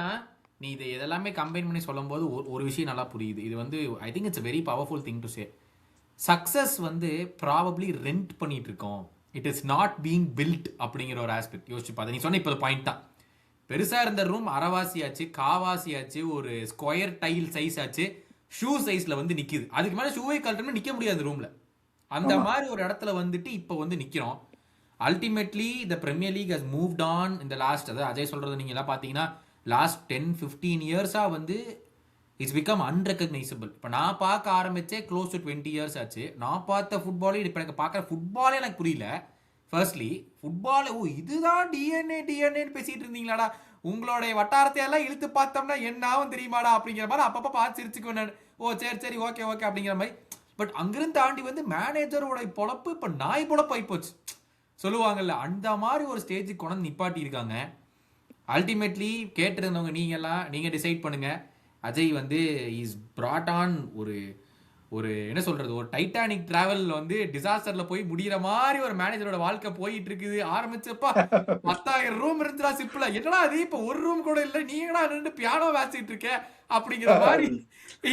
நீ இது இதெல்லாமே கம்பைன் பண்ணி சொல்லும்போது ஒரு விஷயம் நல்லா புரியுது. இது வந்து I think it's a very powerful thing to say. Success வந்து ப்ராபப்ளி ரெண்ட் பண்ணிட்டு இருக்கோம், it is not being build அப்படிங்கிற ஒரு ஆஸ்பெக்ட் யோசிச்சு பார்த்தா. நீ சொன்ன இப்போ பாயிண்ட் தான், பெருசா இருந்த ரூம் அரைவாசி ஆச்சு, காவாசி ஆச்சு, ஒரு ஸ்கொயர் டைல் சைஸ் ஆச்சு, ஷூ சைஸ்ல வந்து நிக்குது. அதுக்கு மேல ஷூவை கழட்டணும் நிக்க முடியாது ரூம்ல. அந்த மாதிரி ஒரு இடத்துல வந்துட்டு இப்போ வந்து நிக்கிறோம். Ultimately the Premier League has moved on இந்த லாஸ்ட், அதாவது அஜய் சொல்றது நீங்க எல்லாம் பாத்தீங்கன்னா லாஸ்ட் 10-15 இயர்ஸா வந்து இட்ஸ் பிகம் அன்ரெகக்னைசபிள். இப்போ நான் பார்க்க ஆரம்பிச்சே க்ளோஸ் டு 20 இயர்ஸ் ஆச்சு. நான் பார்த்த ஃபுட்பாலே இப்போ எனக்கு பார்க்குற ஃபுட்பாலே எனக்கு புரியல. ஃபர்ஸ்ட்லி ஃபுட்பால் இதுதான் டிஎன்ஏன்னு பேசிட்டு இருந்தீங்களாடா, உங்களுடைய வட்டாரத்தை எல்லாம் இழுத்து பார்த்தோம்னா என்ன ஆகும் தெரியுமாடா அப்படிங்கிற மாதிரி அப்பப்போ பார்த்து சிரிச்சுக்குவேன் நான். சரி ஓகே அப்படிங்கிற மாதிரி. பட் அங்கிருந்து தாண்டி வந்து மேனேஜரோட பொழப்பு இப்போ நாய் பொழப்பு ஆயிப்போச்சு சொல்லுவாங்கல்ல, அந்த மாதிரி ஒரு ஸ்டேஜுக்கு கொண்டு நிப்பாட்டி இருக்காங்க. அல்டிமேட்லி கேட்டிருந்தவங்க நீங்க டிசைட் பண்ணுங்க. அஜய் வந்து இஸ் brought ஆன் ஒரு என்ன சொல்றது, ஒரு டைட்டானிக் டிராவல் வந்து டிசாஸ்டர்ல போய் முடிகிற மாதிரி ஒரு மேனேஜரோட வாழ்க்கை போயிட்டு இருக்குது. ஆரம்பிச்சப்பா 10,000 ரூம் இருந்துடா சிப்பில், என்னடா அது இப்போ ஒரு ரூம் கூட இல்லை, நீங்களா நின்று பியானோ வாசிட்டு இருக்க அப்படிங்கிற மாதிரி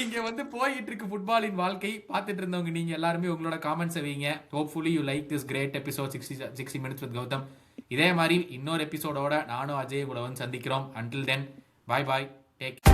இங்க வந்து போயிட்டு இருக்கு ஃபுட்பாலின் வாழ்க்கை. பார்த்துட்டு இருந்தவங்க நீங்க எல்லாருமே உங்களோட காமெண்ட்ஸை வைங்க. Hopefully you like this great episode 60 minutes with Gautham. இதே மாதிரி இன்னொரு எபிசோடோட நானும் அஜய் கூட வந்து சந்திக்கிறோம். Until then bye take